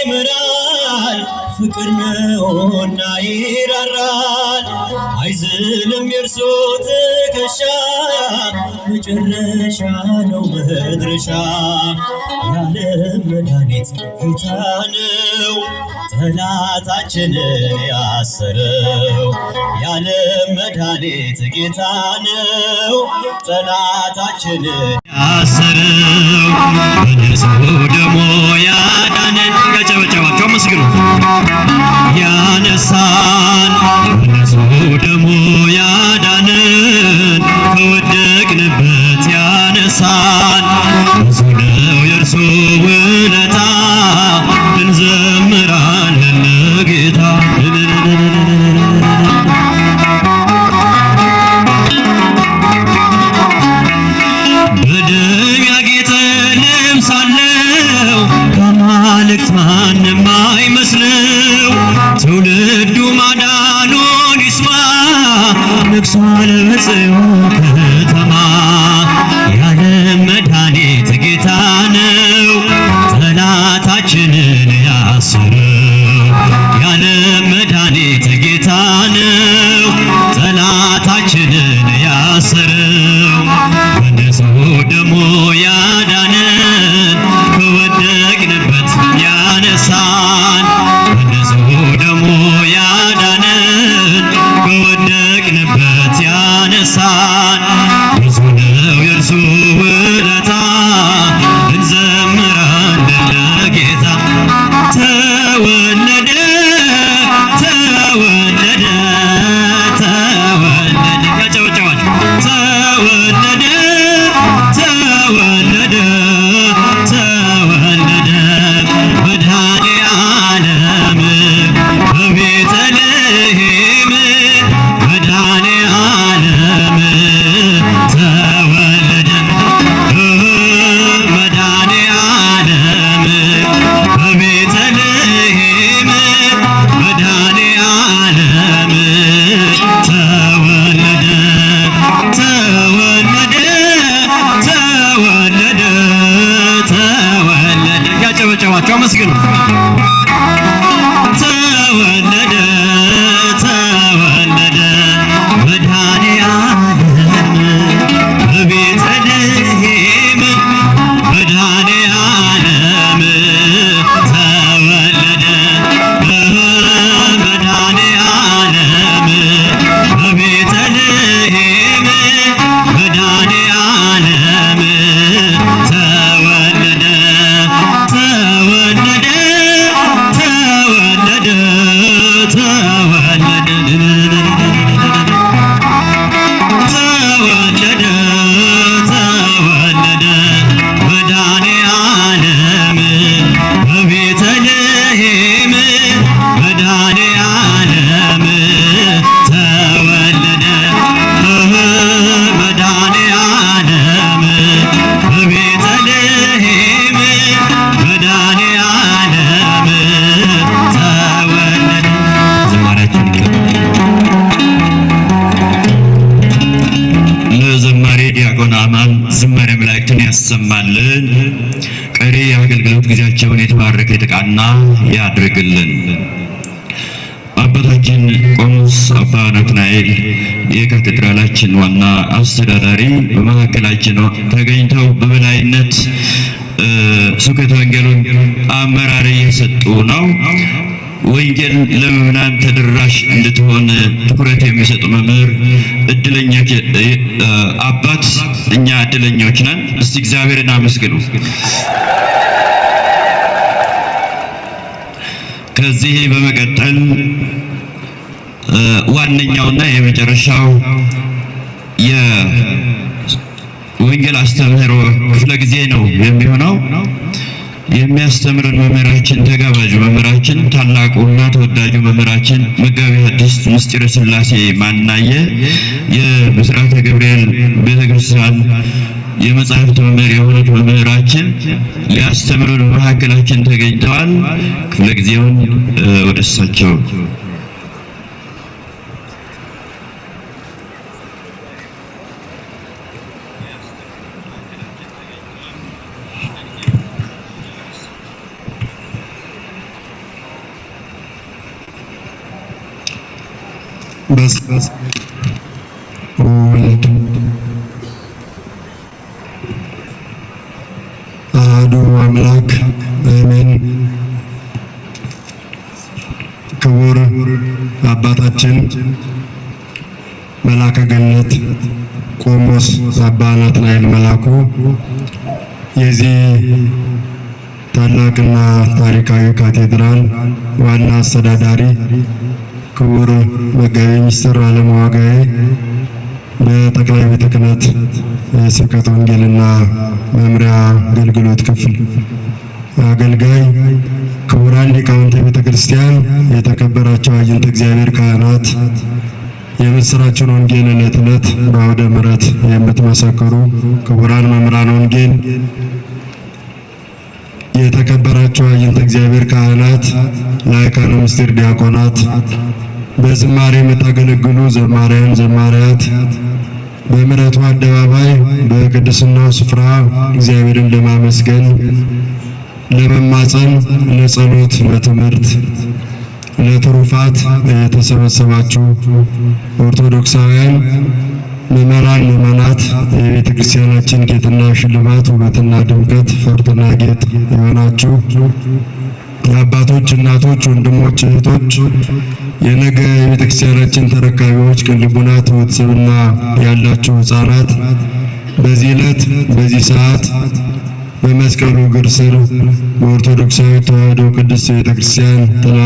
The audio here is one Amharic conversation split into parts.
ይምራል ፍቅር ነውና ይራራል አይዝልም የእርሱ ትከሻ መጨረሻ ነው መድረሻ የዓለም መድኃኒት ጌታ ነው ጠላታችንን ያሰረው የዓለም መድኃኒት ጌታ ነው ጠላታችንን ያሰረው በንጹሕ ደሙ ያዳነን ያጨበጨባቸው አመስግኑ ያነሳን በንጹሕ ደሙ ያዳነን ከወደቅንበት ያነሳን ብዙ ነው የእርሱ ውለታ እንዘምራለን ለጌታ በደም ያጌጠ ልብስ አለው ከአማልክት ማንም አይመስለው ትውልዱ ማዳኑን ይስማ ነግሷል በጽዮን ከተማ የዓለም መድኃኒት ጌታ ነው ጠላታችንን ያሰረው የዓለም መድኃኒት ጌታ ነው ጠላታችንን ያሰረው በንጹሕ ደሙ ያዳነን ከወደቅንበት ያነሳን በንጹሕ ደሙ ያዳነን ከወደቅንበት ያነሳን ብዙ ነው የእርሱ ውለታ እንዘምራለን ለጌታ ተወለደ ተወለደ ተወለደ ያጨበጨባል ተወለደ ተወለደ ተወለደ መድኃኔዓለም በቤተልሔም መድኃኔዓለም ተወለደ መድኃኔዓለም በቤተልሔም መድኃኔዓለም ተወለደ ተወለደ ተወለደ ተወለደ ያጨበጨባቸው አመስግኑ ተወለደ ተወለደ መድኃኔዓለም በቤተልሔም መድኃኔዓለም ተወለደ መድኃኔዓለም በቤተልሔም መድኃኔዓለም ተወለደ ተወለደ ተወለደ ተወለደ ተወለደ ተወለደ መድኃኔዓለም በቤተልሔም መድኃኔዓለም ተወለደ መድኃኔዓለም በቤተልሔም መድኃኔዓለም ተወለደ ዝማሬያችን ለዘማሪ ዲያቆን አማን ዝማሬ መላእክትን ያሰማልን። ቀሪ የአገልግሎት ጊዜያቸውን የተባረከ የተቃና ያድርግልን። አባታችን ቆሞስ አባ ናትናኤል የካቴድራላችን ዋና አስተዳዳሪ በመካከላችን ተገኝተው በበላይነት ስብከተ ወንጌሉን አመራር እየሰጡ ነው። ወንጌል ለምዕመናን ተደራሽ እንድትሆን ትኩረት የሚሰጡ መምህር እድለኛ አባት፣ እኛ እድለኞች ነን። እስቲ እግዚአብሔርን አመስግኑ። ከዚህ በመቀጠል ዋነኛውና የመጨረሻው የወንጌል አስተምህሮ ክፍለ ጊዜ ነው የሚሆነው። የሚያስተምረን መምህራችን ተጋባዥ መምህራችን ታላቁና ተወዳጁ መምህራችን መጋቤ ሐዲስ ምስጢረ ሥላሴ ማናየ የምስራተ ገብርኤል ቤተክርስቲያን የመጽሐፍት መምህር የሆኑት መምህራችን ሊያስተምሩን በመካከላችን ተገኝተዋል። ክፍለ ጊዜውን ወደ እሳቸው ወልድ አሐዱ አምላክ አሜን። ክቡር አባታችን መልአከ ገነት ቆሞስ አባ ናትናኤል መላኩ የዚህ ታላቅና ታሪካዊ ካቴድራል ዋና አስተዳዳሪ፣ ክቡር መጋቤ ምስጢር ዓለሙ ዋጋዬ በጠቅላይ ቤተ ክህነት የስብከተ ወንጌልና መምሪያ አገልግሎት ክፍል አገልጋይ፣ ክቡራን ሊቃውንተ ቤተ ክርስቲያን፣ የተከበራቸው አዕይንተ እግዚአብሔር ካህናት፣ የምስራችን ወንጌል ዕለት ዕለት በአውደ ምሕረት የምትመሰክሩ ክቡራን መምህራን ወንጌል፣ የተከበራቸው አዕይንተ እግዚአብሔር ካህናት፣ ላይካነ ምስጢር ዲያቆናት፣ በዝማሬ የምታገለግሉ ዘማሪያን ዘማሪያት፣ በምሕረቱ አደባባይ በቅድስናው ስፍራ እግዚአብሔርን ለማመስገን ለመማፀን፣ ለጸሎት፣ ለትምህርት፣ ለትሩፋት የተሰበሰባችሁ ኦርቶዶክሳውያን ምዕመናን፣ ምዕመናት፣ የቤተ ክርስቲያናችን ጌጥና ሽልማት ውበትና ድምቀት ፈርጥና ጌጥ የሆናችሁ የአባቶች፣ እናቶች፣ ወንድሞች፣ እህቶች፣ የነገ የቤተ ክርስቲያናችን ተረካቢዎች፣ ቅን ልቡና ትሑት ስብዕና ያላችሁ ሕፃናት በዚህ ዕለት በዚህ ሰዓት በመስቀሉ እግር ስር በኦርቶዶክሳዊ ተዋሕዶ ቅድስት ቤተ ክርስቲያን ጥላ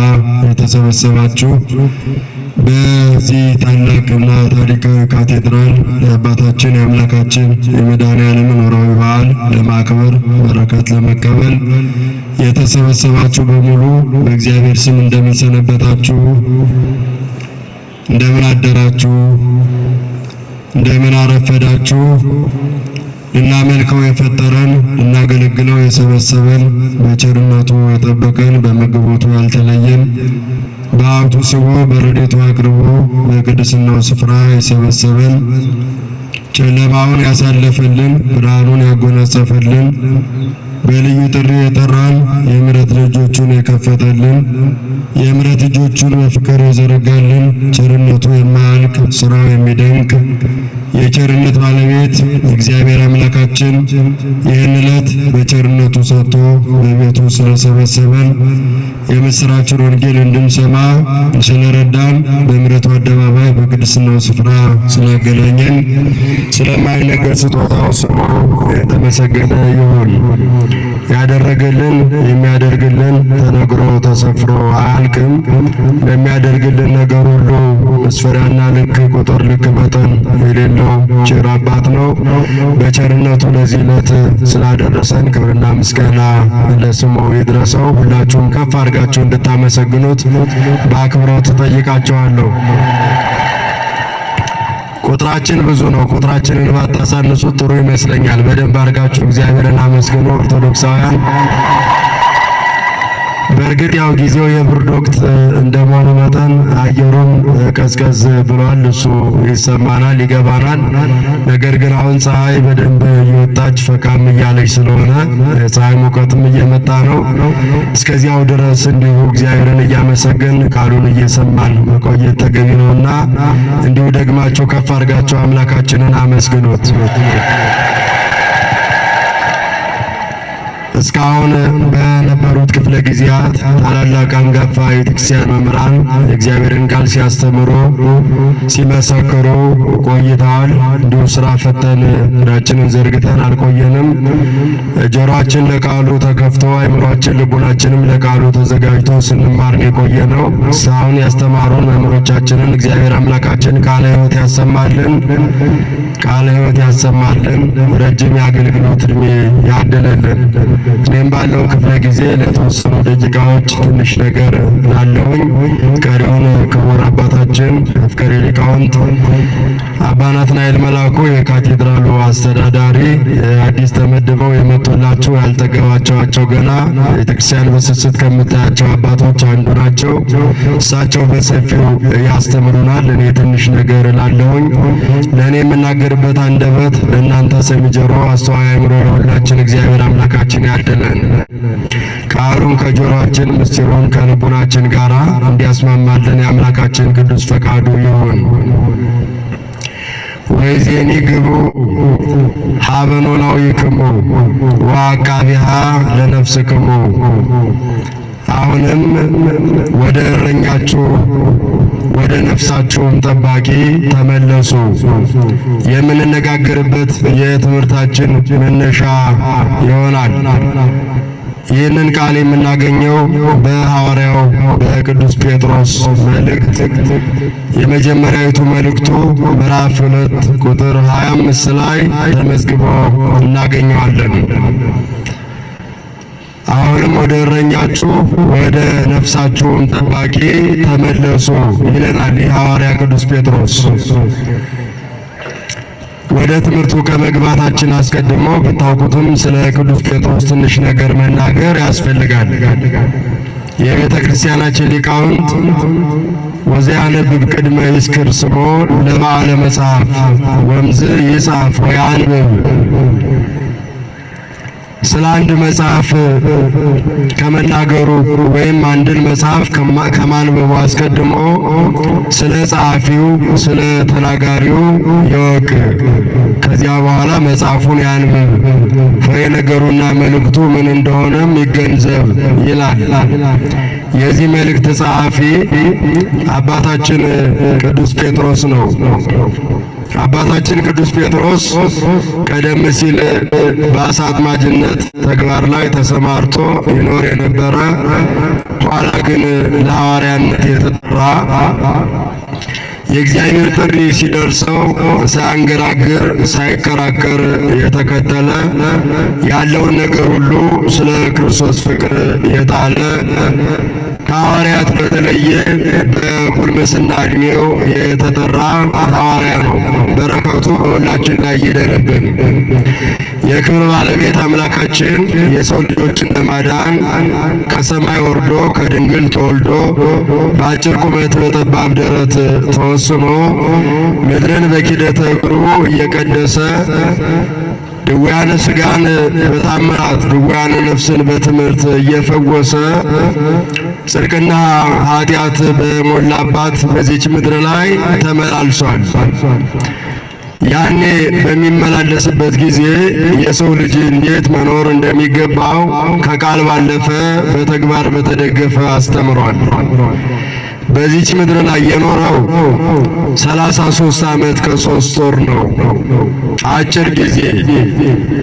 የተሰበሰባችሁ በዚህ ታላቅና ታሪካዊ ካቴድራል የአባታችን የአምላካችን የመድኃኔዓለምን ወርኃዊ በዓል ለማክበር በረከት ለመቀበል የተሰበሰባችሁ በሙሉ በእግዚአብሔር ስም እንደምን ሰነበታችሁ? እንደምን አደራችሁ? እንደምን አረፈዳችሁ? ልናመልከው የፈጠረን ልናገለግለው የሰበሰበን በቸርነቱ የጠበቀን በመግቦቱ ያልተለየን በሀብቱ ስቦ በረድኤቱ አቅርቦ በቅድስናው ስፍራ የሰበሰበን ጨለማውን ያሳለፈልን ብርሃኑን ያጎናጸፈልን በልዩ ጥሪ የጠራን የምሕረት ደጆቹን የከፈተልን የምሕረት እጆቹን በፍቅር የዘረጋልን ቸርነቱ የማያልቅ ስራው የሚደንቅ የቸርነት ባለቤት እግዚአብሔር አምላካችን ይህን ዕለት በቸርነቱ ሰጥቶ በቤቱ ስለሰበሰበን የምስራችን ወንጌል እንድንሰማ ስለረዳን በምሕረቱ አደባባይ በቅድስናው ስፍራ ስላገናኘን ስለማይነገር ስጦታው ስሙ የተመሰገነ ይሁን። ያደረገልን የሚያደርግልን ተነግሮ ተሰፍሮ አያልቅም። ለሚያደርግልን ነገር ሁሉ መስፈሪያና ልክ ቁጥር ልክ መጠን የሌለው ቸር አባት ነው። በቸርነቱ ለዚህ ዕለት ስላደረሰን ክብርና ምስጋና ለስሙ ይድረሰው። ሁላችሁም ከፍ አድርጋችሁ እንድታመሰግኑት በአክብሮት እጠይቃችኋለሁ። ቁጥራችን ብዙ ነው። ቁጥራችንን ባታሳንሱት ጥሩ ይመስለኛል። በደንብ አድርጋችሁ እግዚአብሔርን አመስግኑ ኦርቶዶክሳውያን። በእርግጥ ያው ጊዜው የብርድ ወቅት እንደመሆኑ መጠን አየሩም ቀዝቀዝ ብሏል። እሱ ይሰማናል፣ ይገባናል። ነገር ግን አሁን ፀሐይ በደንብ እየወጣች ፈካም እያለች ስለሆነ ፀሐይ ሙቀትም እየመጣ ነው። እስከዚያው ድረስ እንዲሁ እግዚአብሔርን እያመሰገን ቃሉን እየሰማን መቆየት ተገቢ ነውና እንዲሁ ደግማችሁ ከፍ አድርጋችሁ አምላካችንን አመስግኑት። እስካሁን በነበሩት ክፍለ ጊዜያት ታላላቅ አንጋፋ የቤተክርስቲያን መምህራን የእግዚአብሔርን ቃል ሲያስተምሩ ሲመሰክሩ ቆይተዋል። እንዲሁ ስራ ፈተን እግራችንን ዘርግተን አልቆየንም። ጆሮአችን ለቃሉ ተከፍቶ አይምሯችን ልቡናችንም ለቃሉ ተዘጋጅቶ ስንማር የቆየ ነው። እስካሁን ያስተማሩን መምህሮቻችንን እግዚአብሔር አምላካችን ቃለ ሕይወት ያሰማልን፣ ቃለ ሕይወት ያሰማልን፣ ረጅም የአገልግሎት ዕድሜ ያድለልን። እኔም ባለው ክፍለ ጊዜ ለተወሰኑ ደቂቃዎች ትንሽ ነገር ላለሁኝ ቀሪውን ክቡር አባታችን መፍቀሬ ሊቃውንት አባ ናትናኤል መላኩ የካቴድራሉ አስተዳዳሪ አዲስ ተመድበው የመጡላችሁ ያልጠገባቸዋቸው ገና ቤተክርስቲያን በስስት ከምታያቸው አባቶች አንዱ ናቸው። እሳቸው በሰፊው ያስተምሩናል። እኔ ትንሽ ነገር ላለሁኝ ለእኔ የምናገርበት አንደበት ለእናንተ ሰሚ ጆሮ አስተዋይ አእምሮ ለሁላችን እግዚአብሔር አምላካችን ያድለን። ቃሉን ከጆሮአችን ምስጢሩን ከልቡናችን ጋር እንዲያስማማልን የአምላካችን ቅዱስ ፈቃዱ ይሁን። ወይዜኒ ግቡ ሀበ ኖላዊክሙ ወዐቃቢሃ ለነፍስክሙ። አሁንም ወደ እረኛችሁ ወደ ነፍሳችሁም ጠባቂ ተመለሱ። የምንነጋገርበት የትምህርታችን መነሻ ይሆናል። ይህንን ቃል የምናገኘው በሐዋርያው በቅዱስ ጴጥሮስ መልእክት የመጀመሪያዊቱ መልእክቱ ምዕራፍ 2 ቁጥር 25 ላይ ተመዝግቦ እናገኘዋለን። አሁንም ወደ እረኛችሁ ወደ ነፍሳችሁም ጠባቂ ተመለሱ ይለናል የሐዋርያ ቅዱስ ጴጥሮስ። ወደ ትምህርቱ ከመግባታችን አስቀድሞ ብታውቁትም ስለ ቅዱስ ጴጥሮስ ትንሽ ነገር መናገር ያስፈልጋል። የቤተ ክርስቲያናችን ሊቃውንት ወዘያነብብ ቅድመ ይስክር ስሞ ለበዓለ መጽሐፍ ወምዝ ይጻፍ ወያንብብ። ስለ አንድ መጽሐፍ ከመናገሩ ወይም አንድን መጽሐፍ ከማንበቡ አስቀድሞ ስለ ጸሐፊው ስለ ተናጋሪው ይወቅ። ከዚያ በኋላ መጽሐፉን ያንብብ፣ ፍሬ ነገሩና መልእክቱ ምን እንደሆነም ይገንዘብ ይላል። የዚህ መልእክት ጸሐፊ አባታችን ቅዱስ ጴጥሮስ ነው። አባታችን ቅዱስ ጴጥሮስ ቀደም ሲል በአሳ አጥማጅነት ተግባር ላይ ተሰማርቶ ይኖር የነበረ፣ ኋላ ግን ለሐዋርያነት የተጠራ የእግዚአብሔር ጥሪ ሲደርሰው ሳያንገራግር ሳይከራከር የተከተለ ያለውን ነገር ሁሉ ስለ ክርስቶስ ፍቅር የጣለ ከሐዋርያት በተለየ በቁልምስና ዕድሜው የተጠራ ሐዋርያ ነው። በረከቱ በሁላችን ላይ ይደርብን። የክብር ባለቤት አምላካችን የሰው ልጆችን ለማዳን ከሰማይ ወርዶ ከድንግል ተወልዶ በአጭር ቁመት በጠባብ ደረት ተወስኖ ምድርን በኪደተ እግሩ እየቀደሰ ድውያነ ሥጋን በታምራት ድውያነ ነፍስን በትምህርት እየፈወሰ ጽድቅና ኃጢአት በሞላባት በዚች ምድር ላይ ተመላልሷል። ያኔ በሚመላለስበት ጊዜ የሰው ልጅ እንዴት መኖር እንደሚገባው ከቃል ባለፈ በተግባር በተደገፈ አስተምሯል። በዚች ምድር ላይ የኖረው 33 ዓመት ከ3 ወር ነው። አጭር ጊዜ።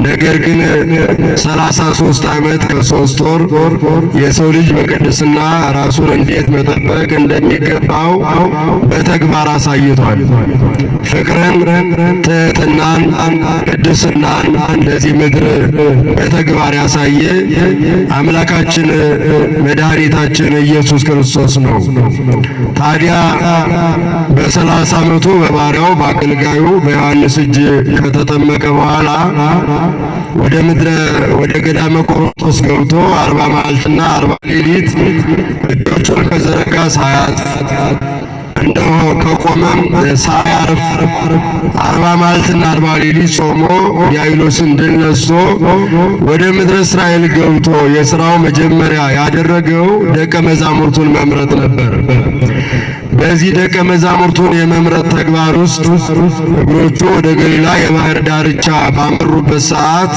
ነገር ግን 33 ዓመት ከ3 ወር የሰው ልጅ በቅድስና ራሱን እንዴት መጠበቅ እንደሚገባው በተግባር አሳይቷል። ፍቅርን፣ ትሕትናን፣ ቅድስናን ለዚህ ምድር በተግባር ያሳየ አምላካችን መድኃኒታችን ኢየሱስ ክርስቶስ ነው። ታዲያ በ30 ዓመቱ በባሪያው በአገልጋዩ በዮሐንስ እጅ ከተጠመቀ በኋላ ወደ ገዳመ ቆሮንቶስ ገብቶ 40 መዓልትና 40 ሌሊት እጆቹን ከዘረጋ ሳያርፍ እንደው ከቆመም ሳያርፍ 40 መዓልትና 40 ሌሊት ጾሞ ዲያብሎስን ድል ነስቶ ወደ ምድረ እስራኤል ገብቶ የሥራው መጀመሪያ ያደረገው ደቀ መዛሙርቱን መምረጥ ነበር። በዚህ ደቀ መዛሙርቱን የመምረጥ ተግባር ውስጥ እግሮቹ ወደ ገሊላ የባህር ዳርቻ ባመሩበት ሰዓት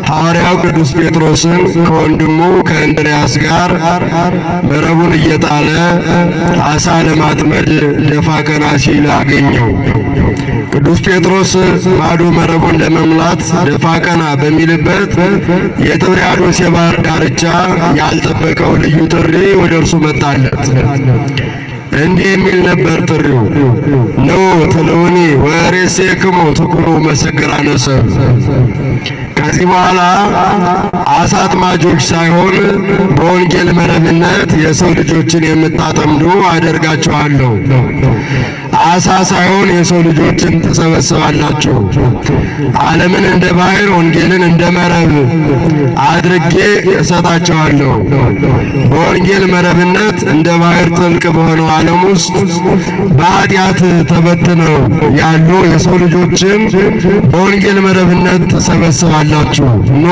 ሐዋርያው ቅዱስ ጴጥሮስን ከወንድሙ ከእንድርያስ ጋር መረቡን እየጣለ ዓሣ ለማጥመድ ደፋ ቀና ሲል አገኘው። ቅዱስ ጴጥሮስ ማዶ መረቡን ለመምላት ደፋ ቀና በሚልበት የጥብርያዶስ የባህር ዳርቻ ያልጠበቀው ልዩ ጥሪ ወደ እርሱ መጣለት። እንዲህ የሚል ነበር ጥሪው፣ ኖ ትለውኒ ወሬሴክሙ ትኩኑ መሰግራነ ሰብ። ከዚህ በኋላ ዓሣ አጥማጆች ሳይሆን በወንጌል መረብነት የሰው ልጆችን የምታጠምዱ አደርጋችኋለሁ። አሳ ሳይሆን የሰው ልጆችን ትሰበስባላችሁ። ዓለምን እንደ ባህር ወንጌልን እንደ መረብ አድርጌ እሰጣቸዋለሁ። በወንጌል መረብነት እንደ ባህር ጥልቅ በሆነው ዓለም ውስጥ በኃጢአት ተበትነው ያሉ የሰው ልጆችን በወንጌል መረብነት ትሰበስባላችሁ። ኖ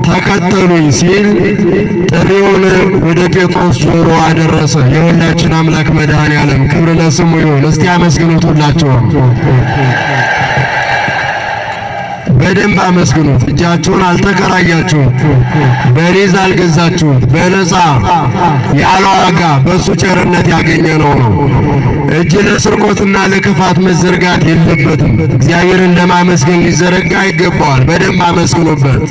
ተከተሉኝ ሲል ጥሪውን ወደ ጴጥሮስ ጆሮ አደረሰ። የሁላችን አምላክ መድኃኔዓለም ክብር ለስሙ ይሁን። እስቲ አመስግኑት ሁላችሁም። በደንብ አመስግኑት። እጃችሁን አልተከራያችሁም፣ በሊዝ አልገዛችሁት፣ በነፃ ያለ ዋጋ በእሱ ቸርነት ያገኘነው ነው። እጅ ለስርቆትና ለክፋት መዘርጋት የለበትም። እግዚአብሔርን ለማመስገን ሊዘረጋ ይገባዋል። በደንብ አመስግኑበት።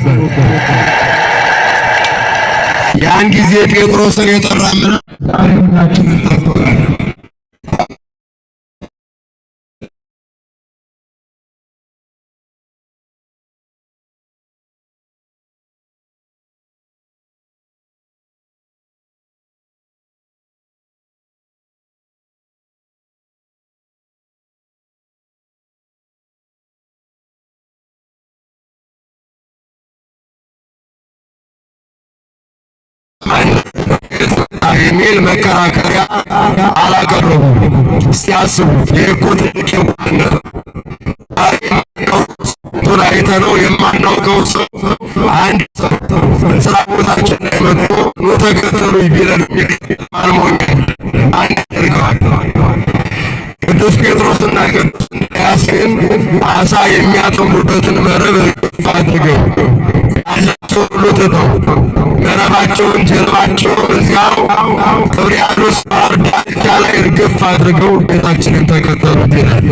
ያን ጊዜ ጴጥሮስን የጠራ ሁላችንን ጠርቶናል። የሚል መከራከሪያ አላቀረቡም። እስቲ አስቡት። ይህ እኮ ትልቅ የዋህነት ቱን አይተነው የማናውቀው ሰው አንድ ስራ ቦታችን ላይ መጥቶ ኑ ተከተሉኝ ቢለን አልሞኛል አንድ ያደርገዋል። ቅዱስ ጴጥሮስና ቅዱስ እንድርያስ ግን አሳ የሚያጠምዱበትን መረብ አድርገው ያላቸው ሁሉ ትተው መረባቸውን ጀልባቸውን እዚያው ጥብርያዶስ ባህር ዳርቻ ላይ እርግፍ አድርገው ጌታችንን ተከተሉት ይላል።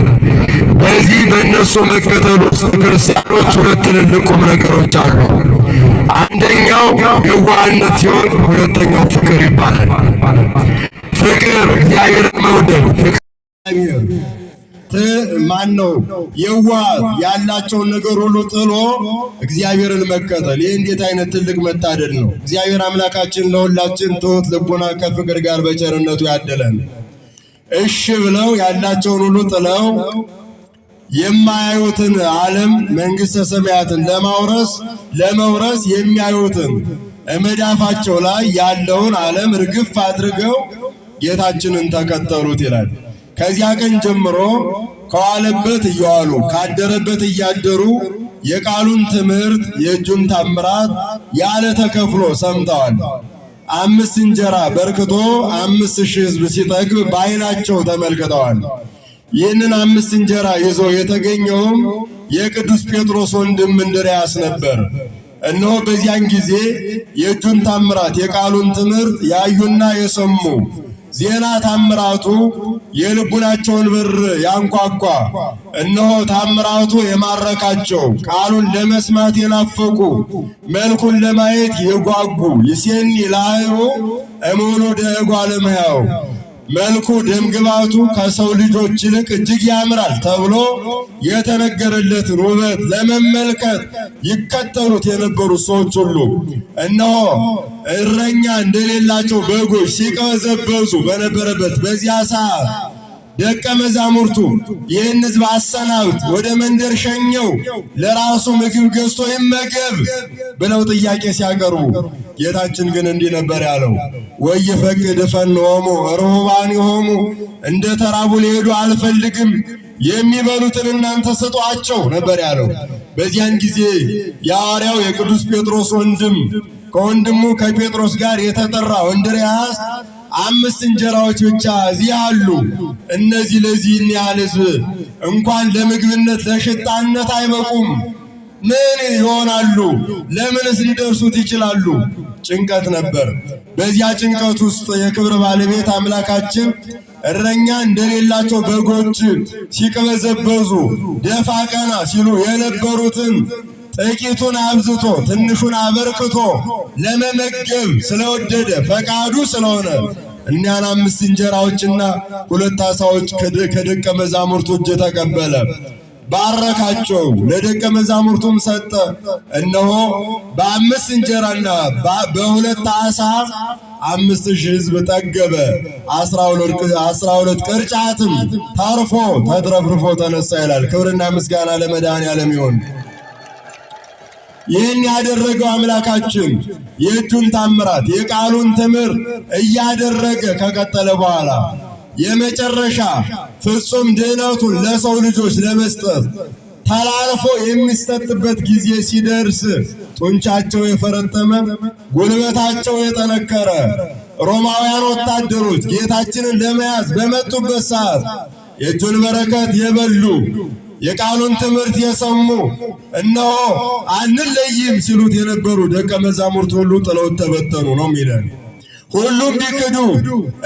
በዚህ በእነሱ መከተል ውስጥ ክርስቲያኖች ሁለት ትልልቅ ቁም ነገሮች አሉ። አንደኛው የዋህነት ሲሆን፣ ሁለተኛው ፍቅር ይባላል። ፍቅር እግዚአብሔርን መውደድ ማን ነው? የዋህ ያላቸውን ነገር ሁሉ ጥሎ እግዚአብሔርን መከተል። ይህ እንዴት አይነት ትልቅ መታደል ነው! እግዚአብሔር አምላካችን ለሁላችን ትሑት ልቡና ከፍቅር ጋር በቸርነቱ ያደለን። እሺ ብለው ያላቸውን ሁሉ ጥለው የማያዩትን ዓለም መንግሥተ ሰማያትን ለመውረስ የሚያዩትን መዳፋቸው ላይ ያለውን ዓለም እርግፍ አድርገው ጌታችንን ተከተሉት ይላል። ከዚያ ቀን ጀምሮ ከዋለበት እየዋሉ ካደረበት እያደሩ የቃሉን ትምህርት የእጁን ታምራት ያለ ተከፍሎ ሰምተዋል። 5 እንጀራ በርክቶ 5,000 ሕዝብ ሲጠግብ በዓይናቸው ተመልክተዋል። ይህንን 5 እንጀራ ይዞ የተገኘውም የቅዱስ ጴጥሮስ ወንድም እንድርያስ ነበር። እነሆ በዚያን ጊዜ የእጁን ታምራት የቃሉን ትምህርት ያዩና የሰሙ ዜና ታምራቱ የልቡናቸውን በር ያንኳኳ፣ እነሆ ታምራቱ የማረካቸው፣ ቃሉን ለመስማት የናፈቁ፣ መልኩን ለማየት የጓጉ ይሴኒ ላህሩ እሙኑ ደጓለ እምሕያው፣ መልኩ ደምግባቱ ከሰው ልጆች ይልቅ እጅግ ያምራል ተብሎ የተነገረለትን ውበት ለመመልከት ይከተሉት የነበሩ ሰዎች ሁሉ እነሆ እረኛ እንደሌላቸው በጎች ሲቀዘበዙ በነበረበት በዚያ ሰዓት ደቀ መዛሙርቱ ይህን ሕዝብ አሰናብት፣ ወደ መንደር ሸኘው፣ ለራሱ ምግብ ገዝቶ ይመገብ ብለው ጥያቄ ሲያቀርቡ ጌታችን ግን እንዲህ ነበር ያለው፣ ወይፈቅድ ፈንሆሙ ርሁባኒሆሙ፣ እንደ ተራቡ ሊሄዱ አልፈልግም፣ የሚበሉትን እናንተ ስጧቸው ነበር ያለው። በዚያን ጊዜ የሐዋርያው የቅዱስ ጴጥሮስ ወንድም ከወንድሙ ከጴጥሮስ ጋር የተጠራው እንድርያስ 5 እንጀራዎች ብቻ እዚህ አሉ፣ እነዚህ ለዚህን ያህል ሕዝብ እንኳን ለምግብነት ለሽጣነት አይበቁም፣ ምን ይሆናሉ? ለምንስ ሊደርሱት ይችላሉ? ጭንቀት ነበር። በዚያ ጭንቀት ውስጥ የክብር ባለቤት አምላካችን እረኛ እንደሌላቸው በጎች ሲቅበዘበዙ ደፋ ቀና ሲሉ የነበሩትን ጥቂቱን አብዝቶ ትንሹን አበርክቶ ለመመገብ ስለወደደ ፈቃዱ ስለሆነ እኒያን 5 እንጀራዎችና 2 ዓሣዎች ከደቀ መዛሙርቱ እጅ ተቀበለ። ባረካቸው፣ ለደቀ መዛሙርቱም ሰጠ። እነሆ በ5 እንጀራና በ2 ዓሣ 5000 ሕዝብ ጠገበ። 12 ቅርጫትም ተርፎ ተትረፍርፎ ተነሳ ይላል። ክብርና ምስጋና ለመድኃኔዓለም ይሁን። ይህን ያደረገው አምላካችን የእጁን ታምራት የቃሉን ትምህርት እያደረገ ከቀጠለ በኋላ የመጨረሻ ፍጹም ድኅነቱን ለሰው ልጆች ለመስጠት ተላልፎ የሚሰጥበት ጊዜ ሲደርስ ጡንቻቸው የፈረጠመ ጉልበታቸው የጠነከረ ሮማውያን ወታደሮች ጌታችንን ለመያዝ በመጡበት ሰዓት የእጁን በረከት የበሉ የቃሉን ትምህርት የሰሙ እነሆ አንለይም ሲሉት የነበሩ ደቀ መዛሙርት ሁሉ ጥለው ተበተኑ ነው የሚለን። ሁሉም ቢክዱ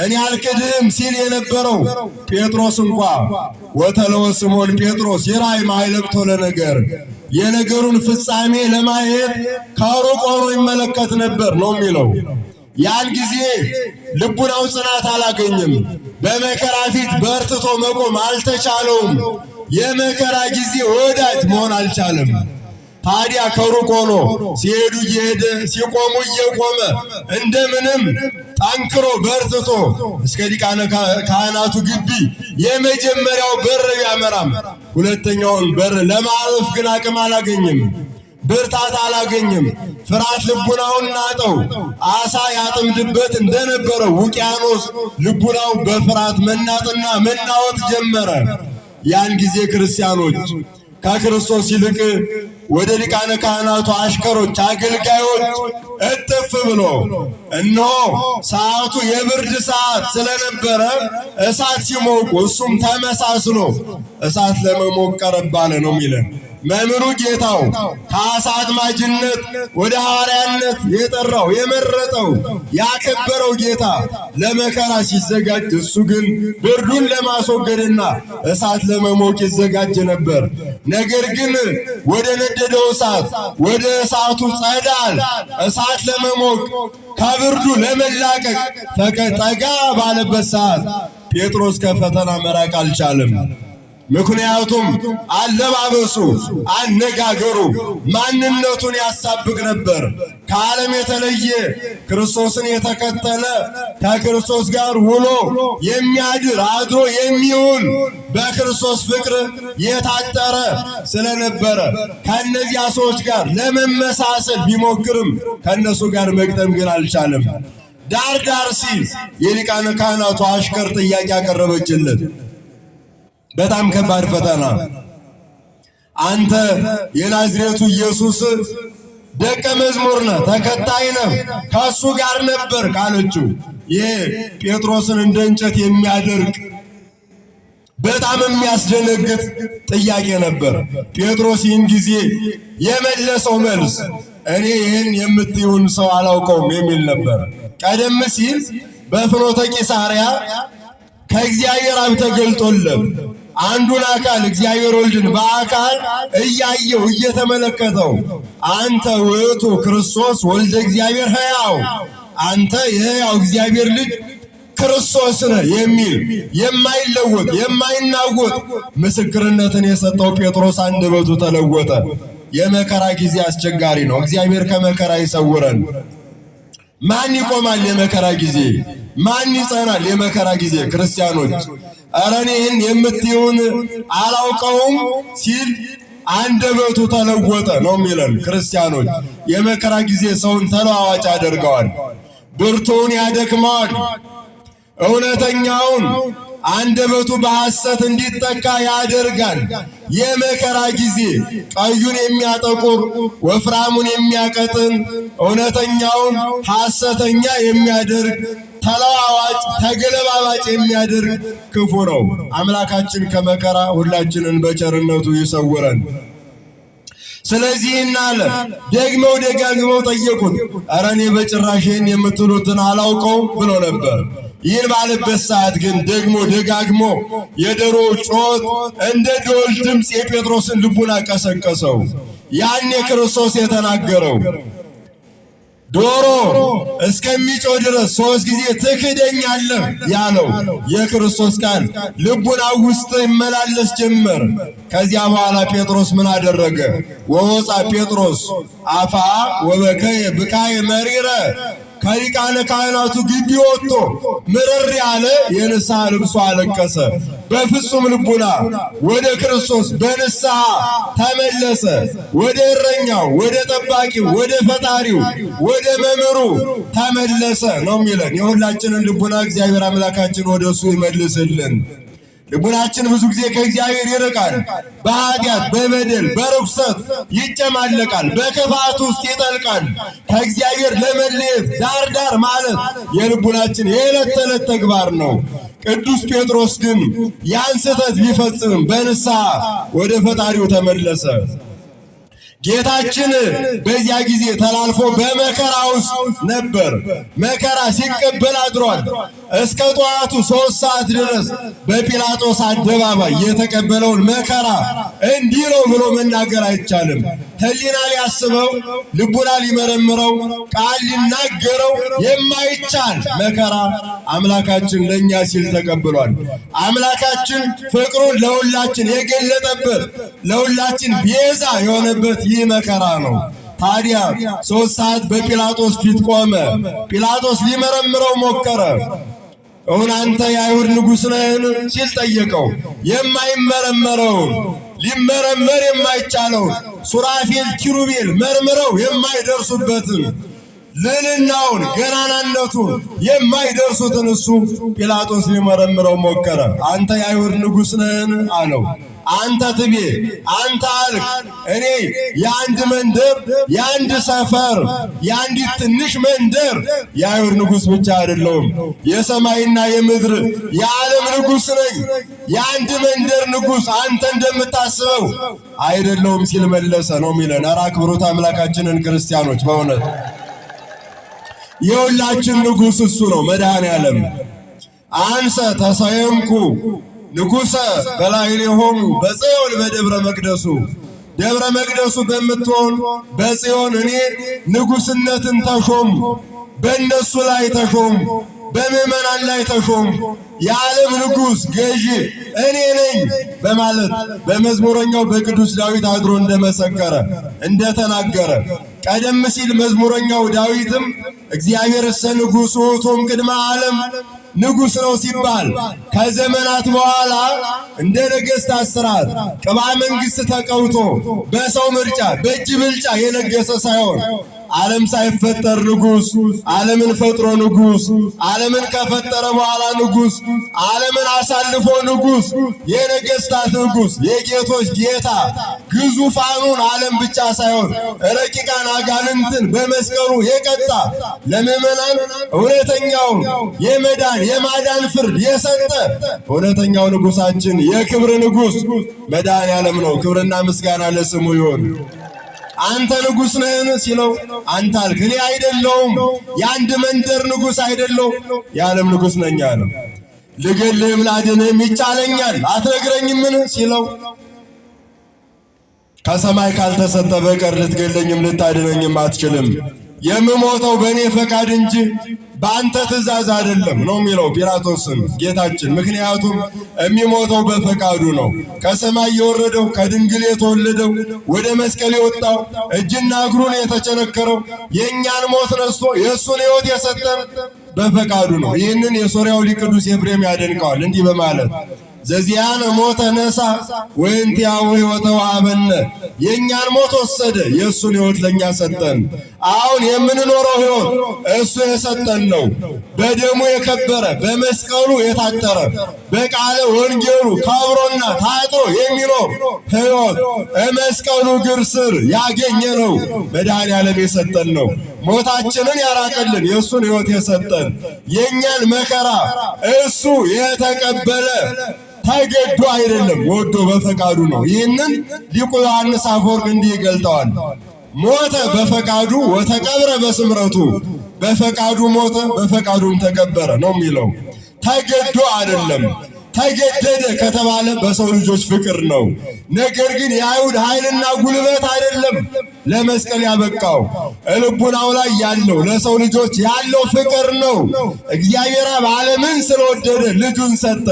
እኔ አልክድህም ሲል የነበረው ጴጥሮስ እንኳ ወተለወ ስምዖን ጴጥሮስ የራእይ ማይለቅቶ ለነገር የነገሩን ፍጻሜ ለማየት ከሩቅ ሆኖ ይመለከት ነበር ነው የሚለው። ያን ጊዜ ልቡናው ጽናት አላገኘም። በመከራ ፊት በርትቶ መቆም አልተቻለውም። የመከራ ጊዜ ወዳጅ መሆን አልቻለም። ታዲያ ከሩቅ ሆኖ ሲሄዱ እየሄደ ሲቆሙ እየቆመ እንደምንም ጠንክሮ በርትቶ እስከ ሊቃነ ካህናቱ ግቢ የመጀመሪያው በር ቢያመራም ሁለተኛውን በር ለማለፍ ግን አቅም አላገኘም፣ ብርታት አላገኘም። ፍርሃት ልቡናውን ናጠው። አሳ ያጥምድበት እንደነበረው ውቅያኖስ ልቡናው በፍርሃት መናጥና መናወጥ ጀመረ። ያን ጊዜ ክርስቲያኖች ከክርስቶስ ይልቅ ወደ ሊቃነ ካህናቱ አሽከሮች፣ አገልጋዮች እጥፍ ብሎ እነሆ ሰዓቱ የብርድ ሰዓት ስለነበረ እሳት ሲሞቁ እሱም ተመሳስሎ እሳት ለመሞቅ ቀረብ አለ ነው የሚለን። መምህሩ ጌታው ከአሳ አጥማጅነት ወደ ሐዋርያነት የጠራው የመረጠው ያከበረው ጌታ ለመከራ ሲዘጋጅ እሱ ግን ብርዱን ለማስወገድና እሳት ለመሞቅ ይዘጋጅ ነበር። ነገር ግን ወደ ነደደው እሳት ወደ እሳቱ ጸዳል እሳት ለመሞቅ ከብርዱ ለመላቀቅ ጠጋ ባለበት ሰዓት ጴጥሮስ ከፈተና መራቅ አልቻለም። ምክንያቱም አለባበሱ፣ አነጋገሩ ማንነቱን ያሳብቅ ነበር። ከዓለም የተለየ ክርስቶስን የተከተለ ከክርስቶስ ጋር ውሎ የሚያድር አድሮ የሚውል በክርስቶስ ፍቅር የታጠረ ስለነበረ ከእነዚያ ሰዎች ጋር ለመመሳሰል ቢሞክርም ከእነሱ ጋር መግጠም ግን አልቻለም። ዳር ዳር ሲል የሊቃነ ካህናቱ አሽከር ጥያቄ ያቀረበችለት በጣም ከባድ ፈተና፣ አንተ የናዝሬቱ ኢየሱስ ደቀ መዝሙር ነህ፣ ተከታይ ነህ፣ ከሱ ጋር ነበር ካለችው ይሄ ጴጥሮስን እንደ እንጨት የሚያደርግ በጣም የሚያስደነግጥ ጥያቄ ነበር። ጴጥሮስ ይህን ጊዜ የመለሰው መልስ እኔ ይህን የምትይውን ሰው አላውቀውም የሚል ነበር። ቀደም ሲል በፍኖተ ቂሳርያ ከእግዚአብሔር አብ ተገልጦለት አንዱን አካል እግዚአብሔር ወልድን በአካል እያየው እየተመለከተው አንተ ውእቱ ክርስቶስ ወልደ እግዚአብሔር ሕያው፣ አንተ የሕያው እግዚአብሔር ልጅ ክርስቶስ ነህ የሚል የማይለወጥ የማይናወጥ ምስክርነትን የሰጠው ጴጥሮስ አንደበቱ ተለወጠ። የመከራ ጊዜ አስቸጋሪ ነው። እግዚአብሔር ከመከራ ይሰውረን። ማን ይቆማል የመከራ ጊዜ? ማን ይጸናል የመከራ ጊዜ? ክርስቲያኖች ኧረ እኔ ይህን የምትይውን አላውቀውም ሲል አንደበቱ ተለወጠ ነው የሚለን። ክርስቲያኖች የመከራ ጊዜ ሰውን ተለዋዋጭ ያደርገዋል፣ ብርቱውን ያደክመዋል፣ እውነተኛውን አንደበቱ በሐሰት እንዲተካ ያደርጋል። የመከራ ጊዜ ቀዩን የሚያጠቁር ወፍራሙን የሚያቀጥን እውነተኛውን ሐሰተኛ የሚያደርግ ተለዋዋጭ ተገለባባጭ የሚያደርግ ክፉ ነው። አምላካችን ከመከራ ሁላችንን በቸርነቱ ይሰውረን። ስለዚህ እናለ ደግመው ደጋግመው ጠየቁት። ኧረ እኔ በጭራሽ ይህን የምትሉትን አላውቀውም ብሎ ነበር። ይህን ባለበት ሰዓት ግን ደግሞ ደጋግሞ የዶሮ ጩኸት እንደ ደወል ድምፅ የጴጥሮስን ልቡና ቀሰቀሰው። ያኔ ክርስቶስ የተናገረው ዶሮ እስከሚጮህ ድረስ 3 ጊዜ ትክደኛለህ ያለው የክርስቶስ ቃል ልቡናው ውስጥ ይመላለስ ጀመር። ከዚያ በኋላ ጴጥሮስ ምን አደረገ? ወወፃ ጴጥሮስ አፋ ወበከየ ብካየ መሪረ ከሊቃነ ካህናቱ ግቢ ወጥቶ ምርር ያለ የንስሐ ልቅሶ አለቀሰ። በፍጹም ልቡና ወደ ክርስቶስ በንስሐ ተመለሰ። ወደ እረኛው፣ ወደ ጠባቂው፣ ወደ ፈጣሪው፣ ወደ መምህሩ ተመለሰ ነው የሚለን። የሁላችንን ልቡና እግዚአብሔር አምላካችን ወደ እሱ ይመልስልን። ልቡናችን ብዙ ጊዜ ከእግዚአብሔር ይርቃል። በኃጢአት፣ በበደል፣ በርኩሰት ይጨማለቃል። በክፋት ውስጥ ይጠልቃል። ከእግዚአብሔር ለመለየት ዳር ዳር ማለት የልቡናችን የዕለት ተዕለት ተግባር ነው። ቅዱስ ጴጥሮስ ግን ያን ስህተት ቢፈጽም በንስሐ ወደ ፈጣሪው ተመለሰ። ጌታችን በዚያ ጊዜ ተላልፎ በመከራ ውስጥ ነበር። መከራ ሲቀበል አድሯል። እስከ ጠዋቱ 3 ሰዓት ድረስ በጲላጦስ አደባባይ የተቀበለውን መከራ እንዲህ ነው ብሎ መናገር አይቻልም። ሕሊና ሊያስበው፣ ልቡና ሊመረምረው፣ ቃል ሊናገረው የማይቻል መከራ አምላካችን ለእኛ ሲል ተቀብሏል። አምላካችን ፍቅሩን ለሁላችን የገለጠበት፣ ለሁላችን ቤዛ የሆነበት ይህ መከራ ነው። ታዲያ 3 ሰዓት በጲላጦስ ፊት ቆመ። ጲላጦስ ሊመረምረው ሞከረ። እውን አንተ የአይሁድ ንጉሥ ነህን ሲል ጠየቀው። የማይመረመረውን ሊመረመር የማይቻለውን ሱራፌል ኪሩቤል መርምረው የማይደርሱበትን ልዕልናውን ገናናነቱን የማይደርሱትን እሱ ጲላጦስ ሊመረምረው ሞከረ። አንተ የአይሁድ ንጉሥ ነህን አለው። አንተ ትቤ አንተ አልክ። እኔ የአንድ መንደር፣ የአንድ ሰፈር፣ የአንዲት ትንሽ መንደር የአይሁድ ንጉሥ ብቻ አይደለሁም፣ የሰማይና የምድር የዓለም ንጉሥ ነኝ። የአንድ መንደር ንጉሥ አንተ እንደምታስበው አይደለሁም ሲል መለሰ ነው የሚለን። ኧረ አክብሩት አምላካችንን ክርስቲያኖች። በእውነት የሁላችን ንጉሥ እሱ ነው፣ መድኃኔ ዓለም። አንሰ ተሰየምኩ ንጉሠ በላዕሌሆሙ በጽዮን በደብረ መቅደሱ፣ ደብረ መቅደሱ በምትሆን በጽዮን እኔ ንጉሥነትን ተሾም፣ በእነሱ ላይ ተሾም፣ በምዕመናን ላይ ተሾም፣ የዓለም ንጉሥ ገዢ እኔ ነኝ በማለት በመዝሙረኛው በቅዱስ ዳዊት አድሮ እንደመሰከረ እንደተናገረ፣ ቀደም ሲል መዝሙረኛው ዳዊትም እግዚአብሔርሰ ንጉሡ ውእቱም ቅድመ ዓለም ንጉሥ ነው ሲባል ከዘመናት በኋላ እንደ ነገሥታት ሥርዓት ቅባ መንግሥት ተቀውቶ በሰው ምርጫ በእጅ ብልጫ የነገሰ ሳይሆን ዓለም ሳይፈጠር ንጉሥ፣ ዓለምን ፈጥሮ ንጉሥ፣ ዓለምን ከፈጠረ በኋላ ንጉሥ፣ ዓለምን አሳልፎ ንጉሥ፣ የነገሥታት ንጉሥ፣ የጌቶች ጌታ ግዙፋኑን ዓለም ብቻ ሳይሆን ረቂቃን አጋንንትን በመስቀሉ የቀጣ ለምዕመናን እውነተኛውን የማዳን ፍርድ የሰጠ እውነተኛው ንጉሣችን የክብር ንጉሥ መድኃኔ ዓለም ነው። ክብርና ምስጋና ለስሙ ይሁን። አንተ ንጉሥ ነህን ሲለው አንተ አልክ። እኔ አይደለሁም፣ የአንድ መንደር ንጉሥ አይደለሁም፣ የዓለም ንጉሥ ነኝ አለው። ልገልህም ላድንህም ይቻለኛል አትነግረኝምን ሲለው ከሰማይ ካልተሰጠ በቀር ልትገለኝም ልታድነኝም አትችልም፣ የምሞተው በእኔ ፈቃድ እንጂ በአንተ ትእዛዝ አይደለም ነው የሚለው ጲላጦስን ጌታችን። ምክንያቱም የሚሞተው በፈቃዱ ነው። ከሰማይ የወረደው ከድንግል የተወለደው ወደ መስቀል የወጣው እጅና እግሩን የተቸነከረው የእኛን ሞት ነስቶ የእሱን ሕይወት የሰጠን በፈቃዱ ነው። ይህንን የሶርያው ሊቅ ቅዱስ ኤፍሬም ያደንቀዋል እንዲህ በማለት ዘዚያነ ሞተ ነሳ ወእንቲአሁ ሕይወተ ወሀበነ፣ የእኛን ሞት ወሰደ የእሱን ሕይወት ለእኛ ሰጠን። አሁን የምንኖረው ሕይወት እሱ የሰጠን ነው። በደሙ የከበረ በመስቀሉ የታጠረ በቃለ ወንጌሉ ከብሮና ታጥሮ የሚኖር ሕይወት መስቀሉ እግር ስር ያገኘ ነው። መድኃኔ ዓለም የሰጠን ነው። ሞታችንን ያራቀልን የእሱን ሕይወት የሰጠን፣ የእኛን መከራ እሱ የተቀበለ ተገዶ አይደለም፣ ወዶ በፈቃዱ ነው። ይህንን ሊቁ ዮሐንስ አፈወርቅ እንዲህ ይገልጠዋል። ሞተ በፈቃዱ ወተቀብረ በስምረቱ፣ በፈቃዱ ሞተ በፈቃዱም ተቀበረ ነው የሚለው። ተገዶ አይደለም። ተገደደ ከተባለ በሰው ልጆች ፍቅር ነው። ነገር ግን የአይሁድ ኃይልና ጉልበት አይደለም ለመስቀል ያበቃው፣ ልቡናው ላይ ያለው ለሰው ልጆች ያለው ፍቅር ነው። እግዚአብሔር አብ ዓለምን ስለወደደ ልጁን ሰጠ።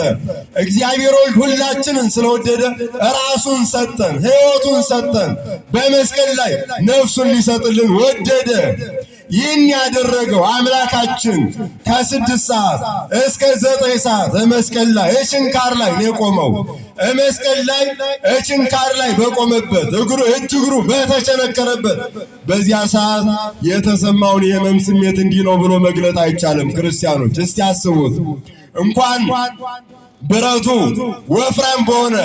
እግዚአብሔር ወልድ ሁላችንን ስለወደደ ራሱን ሰጠን፣ ሕይወቱን ሰጠን። በመስቀል ላይ ነፍሱን ሊሰጥልን ወደደ። ይህን ያደረገው አምላካችን ከ6 ሰዓት እስከ 9 ሰዓት መስቀል ላይ ችንካር ላይ ነው የቆመው። መስቀል ላይ ችንካር ላይ በቆመበት እግሩ በተቸነከረበት በዚያ ሰዓት የተሰማውን የሕመም ስሜት እንዲህ ነው ብሎ መግለጥ አይቻልም። ክርስቲያኖች እስቲ አስቡት። እንኳን ብረቱ ወፍራም በሆነ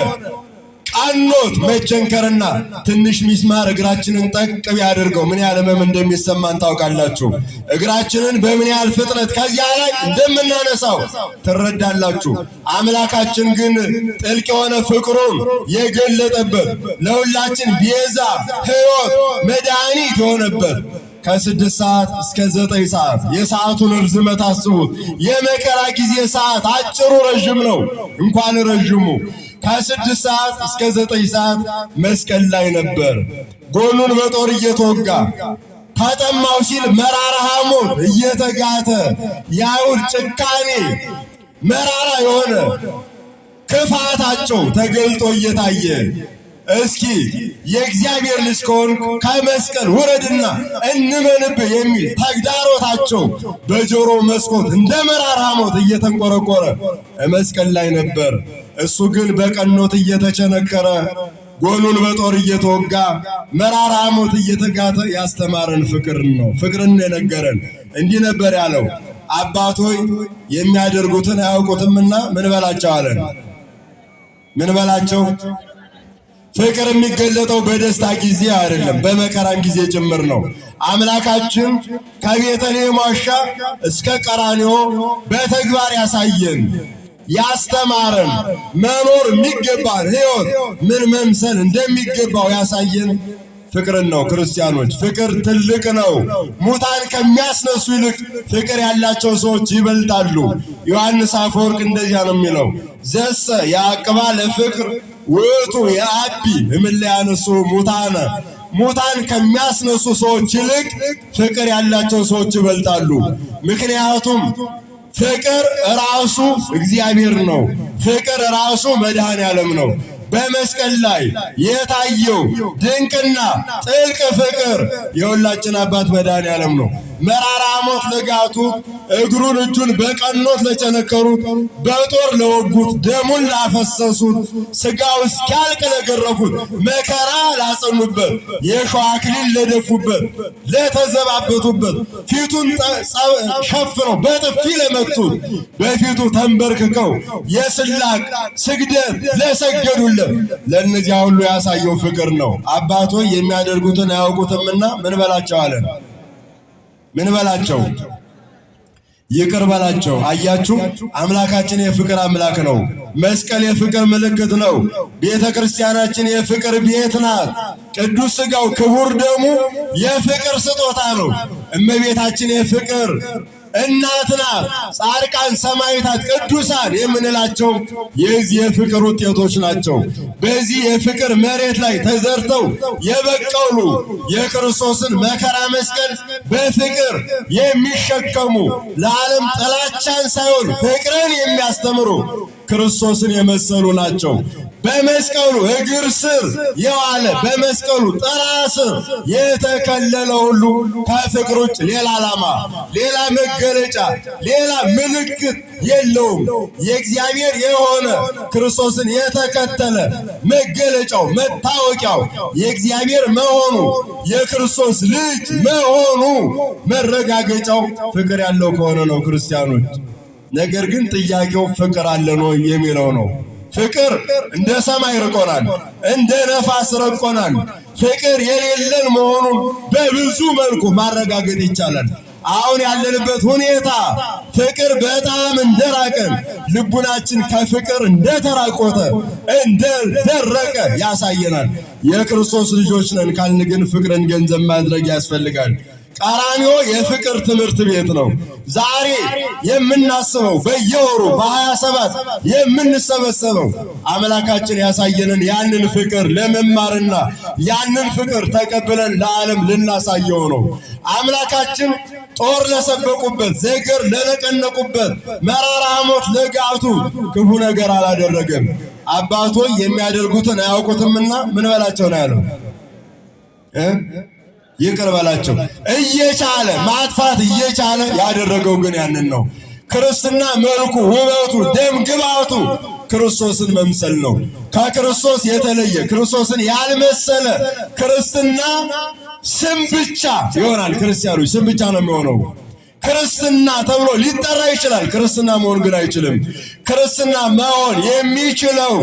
ቃኖት መቸንከርና ትንሽ ሚስማር እግራችንን ጠቅ ቢያደርገው ምን ያህል ሕመም እንደሚሰማን ታውቃላችሁ። እግራችንን በምን ያህል ፍጥነት ከዚያ ላይ እንደምናነሳው ትረዳላችሁ። አምላካችን ግን ጥልቅ የሆነ ፍቅሩን የገለጠበት ለሁላችን ቤዛ፣ ሕይወት፣ መድኃኒት የሆነበት ከ6 ሰዓት እስከ 9 ሰዓት የሰዓቱን ርዝመት አስቡት። የመከራ ጊዜ ሰዓት አጭሩ ረዥም ነው እንኳን ረዥሙ ከ6 ሰዓት እስከ 9 ሰዓት መስቀል ላይ ነበር። ጎኑን በጦር እየተወጋ ተጠማው ሲል መራራ ሐሞት እየተጋተ የአይሁድ ጭካኔ መራራ የሆነ ክፋታቸው ተገልጦ እየታየ እስኪ የእግዚአብሔር ልጅ ከሆንክ ከመስቀል ውረድና እንመንብህ የሚል ተግዳሮታቸው በጆሮ መስኮት እንደ መራራ ሐሞት እየተንቆረቆረ መስቀል ላይ ነበር። እሱ ግን በቀኖት እየተቸነከረ ጎኑን በጦር እየተወጋ መራራ ሐሞት እየተጋተ ያስተማረን ፍቅር ነው። ፍቅርን የነገረን እንዲህ ነበር ያለው፣ አባቶይ የሚያደርጉትን አያውቁትምና ምን በላቸው አለን። ምን በላቸው? ፍቅር የሚገለጠው በደስታ ጊዜ አይደለም፣ በመከራም ጊዜ ጭምር ነው። አምላካችን ከቤተልሔም ዋሻ እስከ ቀራንዮ በተግባር ያሳየን፣ ያስተማረን፣ መኖር የሚገባን ሕይወት ምን መምሰል እንደሚገባው ያሳየን ፍቅርን ነው። ክርስቲያኖች ፍቅር ትልቅ ነው። ሙታን ከሚያስነሱ ይልቅ ፍቅር ያላቸው ሰዎች ይበልጣሉ። ዮሐንስ አፈወርቅ እንደዚያ ነው የሚለው፣ ዘሰ ያዕቅባ ለፍቅር ውእቱ የአቢ እምለ ያነሱ ሙታነ። ሙታን ከሚያስነሱ ሰዎች ይልቅ ፍቅር ያላቸው ሰዎች ይበልጣሉ። ምክንያቱም ፍቅር ራሱ እግዚአብሔር ነው። ፍቅር ራሱ መድኃኔ ዓለም ነው። በመስቀል ላይ የታየው ድንቅና ጥልቅ ፍቅር የሁላችን አባት መድኃኔ ዓለም ነው። መራራ ሐሞት ለጋቱት፣ እግሩን እጁን በቀኖት ለቸነከሩት፣ በጦር ለወጉት፣ ደሙን ላፈሰሱት፣ ስጋው እስኪያልቅ ለገረፉት፣ መከራ ላጸኑበት፣ የሾህ አክሊል ለደፉበት፣ ለተዘባበቱበት፣ ፊቱን ሸፍነው በጥፊ ለመቱት፣ በፊቱ ተንበርክከው የስላቅ ስግደት ለሰገዱለት ለእነዚያ ሁሉ ያሳየው ፍቅር ነው። አባቶች የሚያደርጉትን አያውቁትምና ምን በላቸው አለን። ምን በላቸው? ይቅር በላቸው። አያችሁ፣ አምላካችን የፍቅር አምላክ ነው። መስቀል የፍቅር ምልክት ነው። ቤተ ክርስቲያናችን የፍቅር ቤት ናት። ቅዱስ ሥጋው ክቡር ደሙ የፍቅር ስጦታ ነው። እመቤታችን የፍቅር እናት ናት። ጻድቃን፣ ሰማዕታት፣ ቅዱሳን የምንላቸው የዚህ የፍቅር ውጤቶች ናቸው። በዚህ የፍቅር መሬት ላይ ተዘርተው የበቀሉ የክርስቶስን መከራ መስቀል በፍቅር የሚሸከሙ ለዓለም ጥላቻን ሳይሆን ፍቅርን የሚያስተምሩ ክርስቶስን የመሰሉ ናቸው። በመስቀሉ እግር ስር የዋለ በመስቀሉ ጥላ ስር የተከለለ ሁሉ ከፍቅር ውጭ ሌላ ዓላማ፣ ሌላ መገለጫ፣ ሌላ ምልክት የለውም። የእግዚአብሔር የሆነ ክርስቶስን የተከተለ መገለጫው፣ መታወቂያው የእግዚአብሔር መሆኑ፣ የክርስቶስ ልጅ መሆኑ መረጋገጫው ፍቅር ያለው ከሆነ ነው ክርስቲያኖች። ነገር ግን ጥያቄው ፍቅር አለን ወይ የሚለው ነው። ፍቅር እንደ ሰማይ ርቆናል፣ እንደ ነፋስ ረቆናል። ፍቅር የሌለን መሆኑን በብዙ መልኩ ማረጋገጥ ይቻላል። አሁን ያለንበት ሁኔታ ፍቅር በጣም እንደራቀን፣ ልቡናችን ከፍቅር እንደተራቆተ እንደደረቀ ያሳየናል። የክርስቶስ ልጆች ነን ካልን ግን ፍቅርን ገንዘብ ማድረግ ያስፈልጋል። ቀራንዮ የፍቅር ትምህርት ቤት ነው። ዛሬ የምናስበው በየወሩ በ27 የምንሰበሰበው አምላካችን ያሳየንን ያንን ፍቅር ለመማርና ያንን ፍቅር ተቀብለን ለዓለም ልናሳየው ነው። አምላካችን ጦር ለሰበቁበት፣ ዘገር ለነቀነቁበት፣ መራራ ሐሞት ለጋቱ ክፉ ነገር አላደረገም። አባቶች የሚያደርጉትን አያውቁትምና ምን በላቸው ነው ያለው? ይቅር በላቸው። እየቻለ ማጥፋት እየቻለ ያደረገው ግን ያንን ነው። ክርስትና መልኩ፣ ውበቱ፣ ደም ግባቱ ክርስቶስን መምሰል ነው። ከክርስቶስ የተለየ ክርስቶስን ያልመሰለ ክርስትና ስም ብቻ ይሆናል። ክርስቲያኖች ስም ብቻ ነው የሚሆነው። ክርስትና ተብሎ ሊጠራ ይችላል፣ ክርስትና መሆን ግን አይችልም። ክርስትና መሆን የሚችለው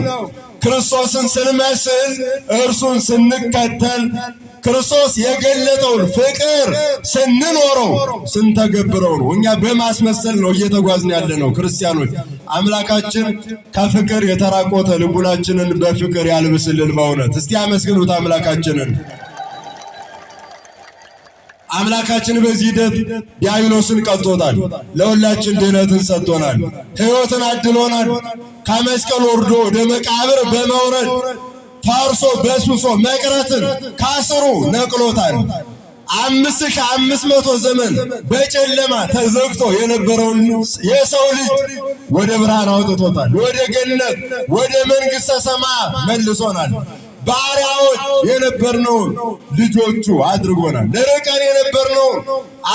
ክርስቶስን ስንመስል፣ እርሱን ስንከተል፣ ክርስቶስ የገለጠውን ፍቅር ስንኖረው ስንተገብረው ነው። እኛ በማስመሰል ነው እየተጓዝን ያለ ነው። ክርስቲያኖች አምላካችን ከፍቅር የተራቆተ ልቡናችንን በፍቅር ያልብስልን። በእውነት እስቲ አመስግኑት አምላካችንን። አምላካችን በዚህ ሂደት ዲያብሎስን ቀጥቶታል። ለሁላችን ድህነትን ሰጥቶናል። ሕይወትን አድሎናል። ከመስቀል ወርዶ ወደ መቃብር በመውረድ ፈርሶ በስብሶ መቅረትን ካስሩ ነቅሎታል። 5500 ዘመን በጨለማ ተዘግቶ የነበረውን የሰው ልጅ ወደ ብርሃን አውጥቶታል። ወደ ገነት ወደ መንግሥተ ሰማያት መልሶናል። ባሪያዎች የነበርነውን ልጆቹ አድርጎናል። ለርቀን የነበርነውን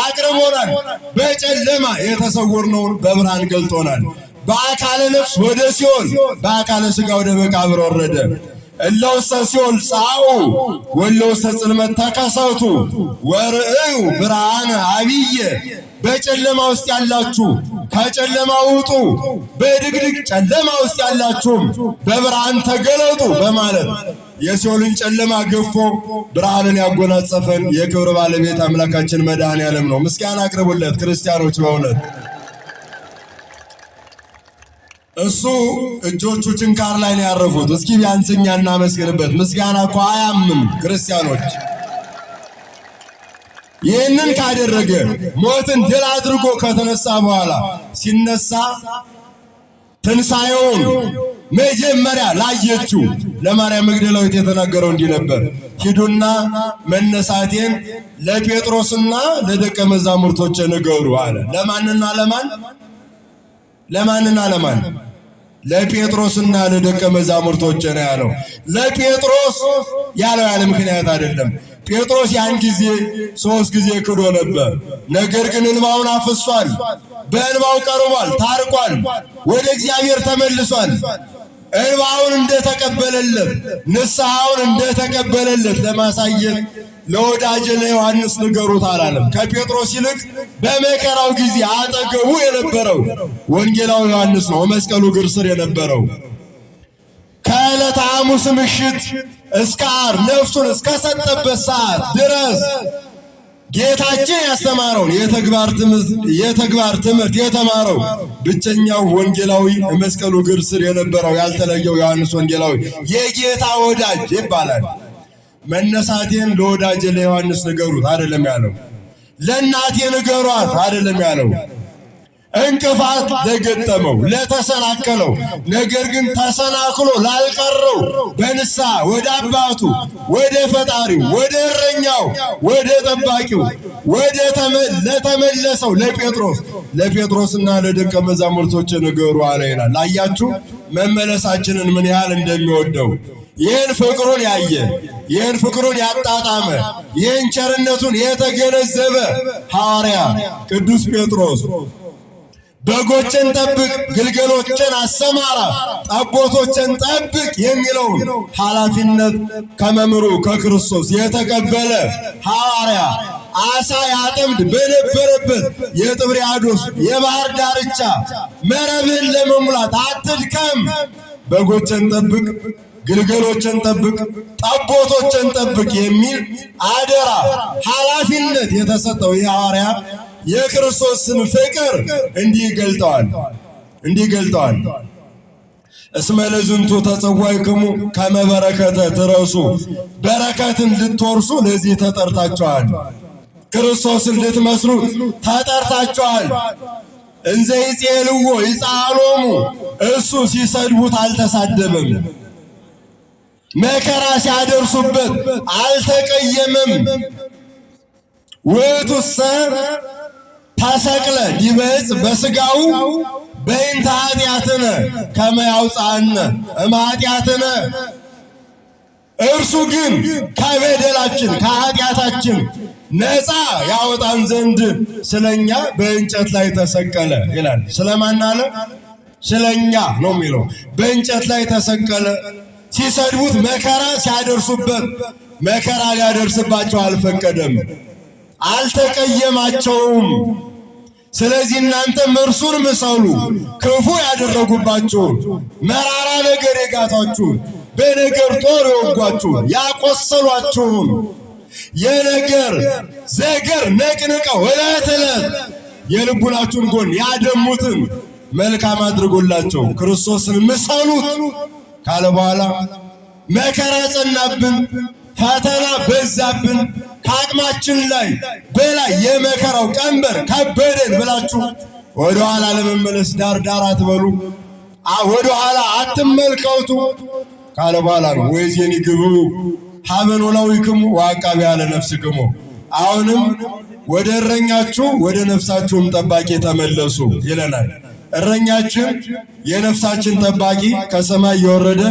አቅርቦናል። በጨለማ የተሰወርነውን በብርሃን ገልጦናል። በአካለ ነፍስ ወደ ሲኦል፣ በአካለ ሥጋ ወደ መቃብር ወረደ። እለ ውስተ ሲኦል ጻኡ ወእለ ውስተ ጽልመት ተከሰቱ ወርእዩ ብርሃነ ዐቢየ። በጨለማ ውስጥ ያላችሁ ከጨለማ ውጡ፣ በድቅድቅ ጨለማ ውስጥ ያላችሁም በብርሃን ተገለጡ በማለት የሲኦልን ጨለማ ገፎ ብርሃንን ያጎናጸፈን የክብር ባለቤት አምላካችን መድኃኔዓለም ነው። ምስጋና አቅርቡለት ክርስቲያኖች። በእውነት እሱ እጆቹ ችንካር ላይ ነው ያረፉት። እስኪ ቢያንስ እኛ እናመስግንበት። ምስጋና እኮ አያምም ክርስቲያኖች። ይህንን ካደረገ ሞትን ድል አድርጎ ከተነሳ በኋላ ሲነሳ ትንሣኤውን መጀመሪያ ላየችው ለማርያም መግደላዊት የተናገረው እንዲህ ነበር። ሂዱና መነሳቴን ለጴጥሮስና ለደቀ መዛሙርቶች ንገሩ አለ። ለማንና ለማን? ለማንና ለማን? ለጴጥሮስና ለደቀ መዛሙርቶች ነው ያለው። ለጴጥሮስ ያለው ያለ ምክንያት አይደለም። ጴጥሮስ ያን ጊዜ 3 ጊዜ ክዶ ነበር። ነገር ግን እንባውን አፍሷል። በእንባው ቀርቧል፣ ታርቋል፣ ወደ እግዚአብሔር ተመልሷል። እንባውን እንደተቀበለለት ንስሐውን እንደተቀበለለት ለማሳየት ለወዳጄ ለዮሐንስ ንገሩት አላለም። ከጴጥሮስ ይልቅ በመከራው ጊዜ አጠገቡ የነበረው ወንጌላዊ ዮሐንስ ነው። መስቀሉ እግር ስር የነበረው ከዕለተ ሐሙስ ምሽት እስከ ዓርብ ነፍሱን እስከሰጠበት ሰዓት ድረስ ጌታችን ያስተማረውን የተግባር ትምህርት የተማረው ብቸኛው ወንጌላዊ መስቀሉ እግር ስር የነበረው ያልተለየው ዮሐንስ ወንጌላዊ የጌታ ወዳጅ ይባላል። መነሳቴን ለወዳጄ ለዮሐንስ ንገሩት አይደለም ያለው። ለእናቴ ንገሯት አይደለም ያለው። እንቅፋት ለገጠመው ለተሰናከለው፣ ነገር ግን ተሰናክሎ ላልቀረው በንስሐ ወደ አባቱ ወደ ፈጣሪው ወደ እረኛው ወደ ጠባቂው ለተመለሰው ለጴጥሮስና ለደቀ መዛሙርቶች ንገሩ አለ ይላል። አያችሁ መመለሳችንን ምን ያህል እንደሚወደው። ይህን ፍቅሩን ያየ፣ ይህን ፍቅሩን ያጣጣመ፣ ይህን ቸርነቱን የተገነዘበ ሐዋርያ ቅዱስ ጴጥሮስ በጎችን ጠብቅ፣ ግልገሎችን አሰማራ፣ ጠቦቶችን ጠብቅ የሚለውን ኃላፊነት ከመምህሩ ከክርስቶስ የተቀበለ ሐዋርያ አሳ ያጠምድ በነበረበት የጥብርያዶስ የባህር ዳርቻ መረብህን ለመሙላት አትድከም፣ በጎችን ጠብቅ፣ ግልገሎችን ጠብቅ፣ ጠቦቶችን ጠብቅ የሚል አደራ ኃላፊነት የተሰጠው ይህ ሐዋርያ የክርስቶስን ፍቅር እንዲህ ገልጠዋል። እስመ ለዝንቱ ተጸዋዕክሙ ከመ በረከተ ትረሱ፣ በረከትን ልትወርሱ ለዚህ ተጠርታችኋል። ክርስቶስን ልትመስሉት ተጠርታችኋል። እንዘ ይጼልዎ ይጻሎሙ እሱ ሲሰድቡት አልተሳደበም። መከራ ሲያደርሱበት አልተቀየመም። ውእቱሰ ተሰቅለ ዲበ ዕፅ በሥጋው በእንተ ኃጢአትነ ከመ ያውፅአነ እምኃጢአትነ እርሱ ግን ከበደላችን ከኃጢአታችን ነፃ ያወጣን ዘንድ ስለኛ በእንጨት ላይ ተሰቀለ ይላል። ስለማን አለ? ስለኛ ነው የሚለው። በእንጨት ላይ ተሰቀለ። ሲሰድቡት መከራ ሲያደርሱበት መከራ ሊያደርስባቸው አልፈቀደም፣ አልተቀየማቸውም። ስለዚህ እናንተም እርሱን ምሰሉ። ክፉ ያደረጉባችሁን፣ መራራ ነገር የጋታችሁን፣ በነገር ጦር የወጓችሁን፣ ያቆሰሏችሁን የነገር ዘገር ነቅንቀው ዕለት ዕለት የልቡናችሁን ጎን ያደሙትን መልካም አድርጎላቸው ክርስቶስን ምሰሉት ካለ በኋላ መከራ ጸናብን፣ ፈተና በዛብን፣ ከአቅማችን ላይ በላይ የመከራው ቀንበር ከበደን ብላችሁ ወደ ኋላ ለመመለስ ዳር ዳር አትበሉ፣ ወደ ኋላ አትመልከቱ ካለ በኋላ ነው ወይዜኒ ግብሩ ሀበ ኖላዊክሙ ወዐቃቢ ያለ ነፍስክሙ። አሁንም ወደ እረኛችሁ ወደ ነፍሳችሁም ጠባቂ ተመለሱ ይለናል። እረኛችን የነፍሳችን ጠባቂ ከሰማይ የወረደ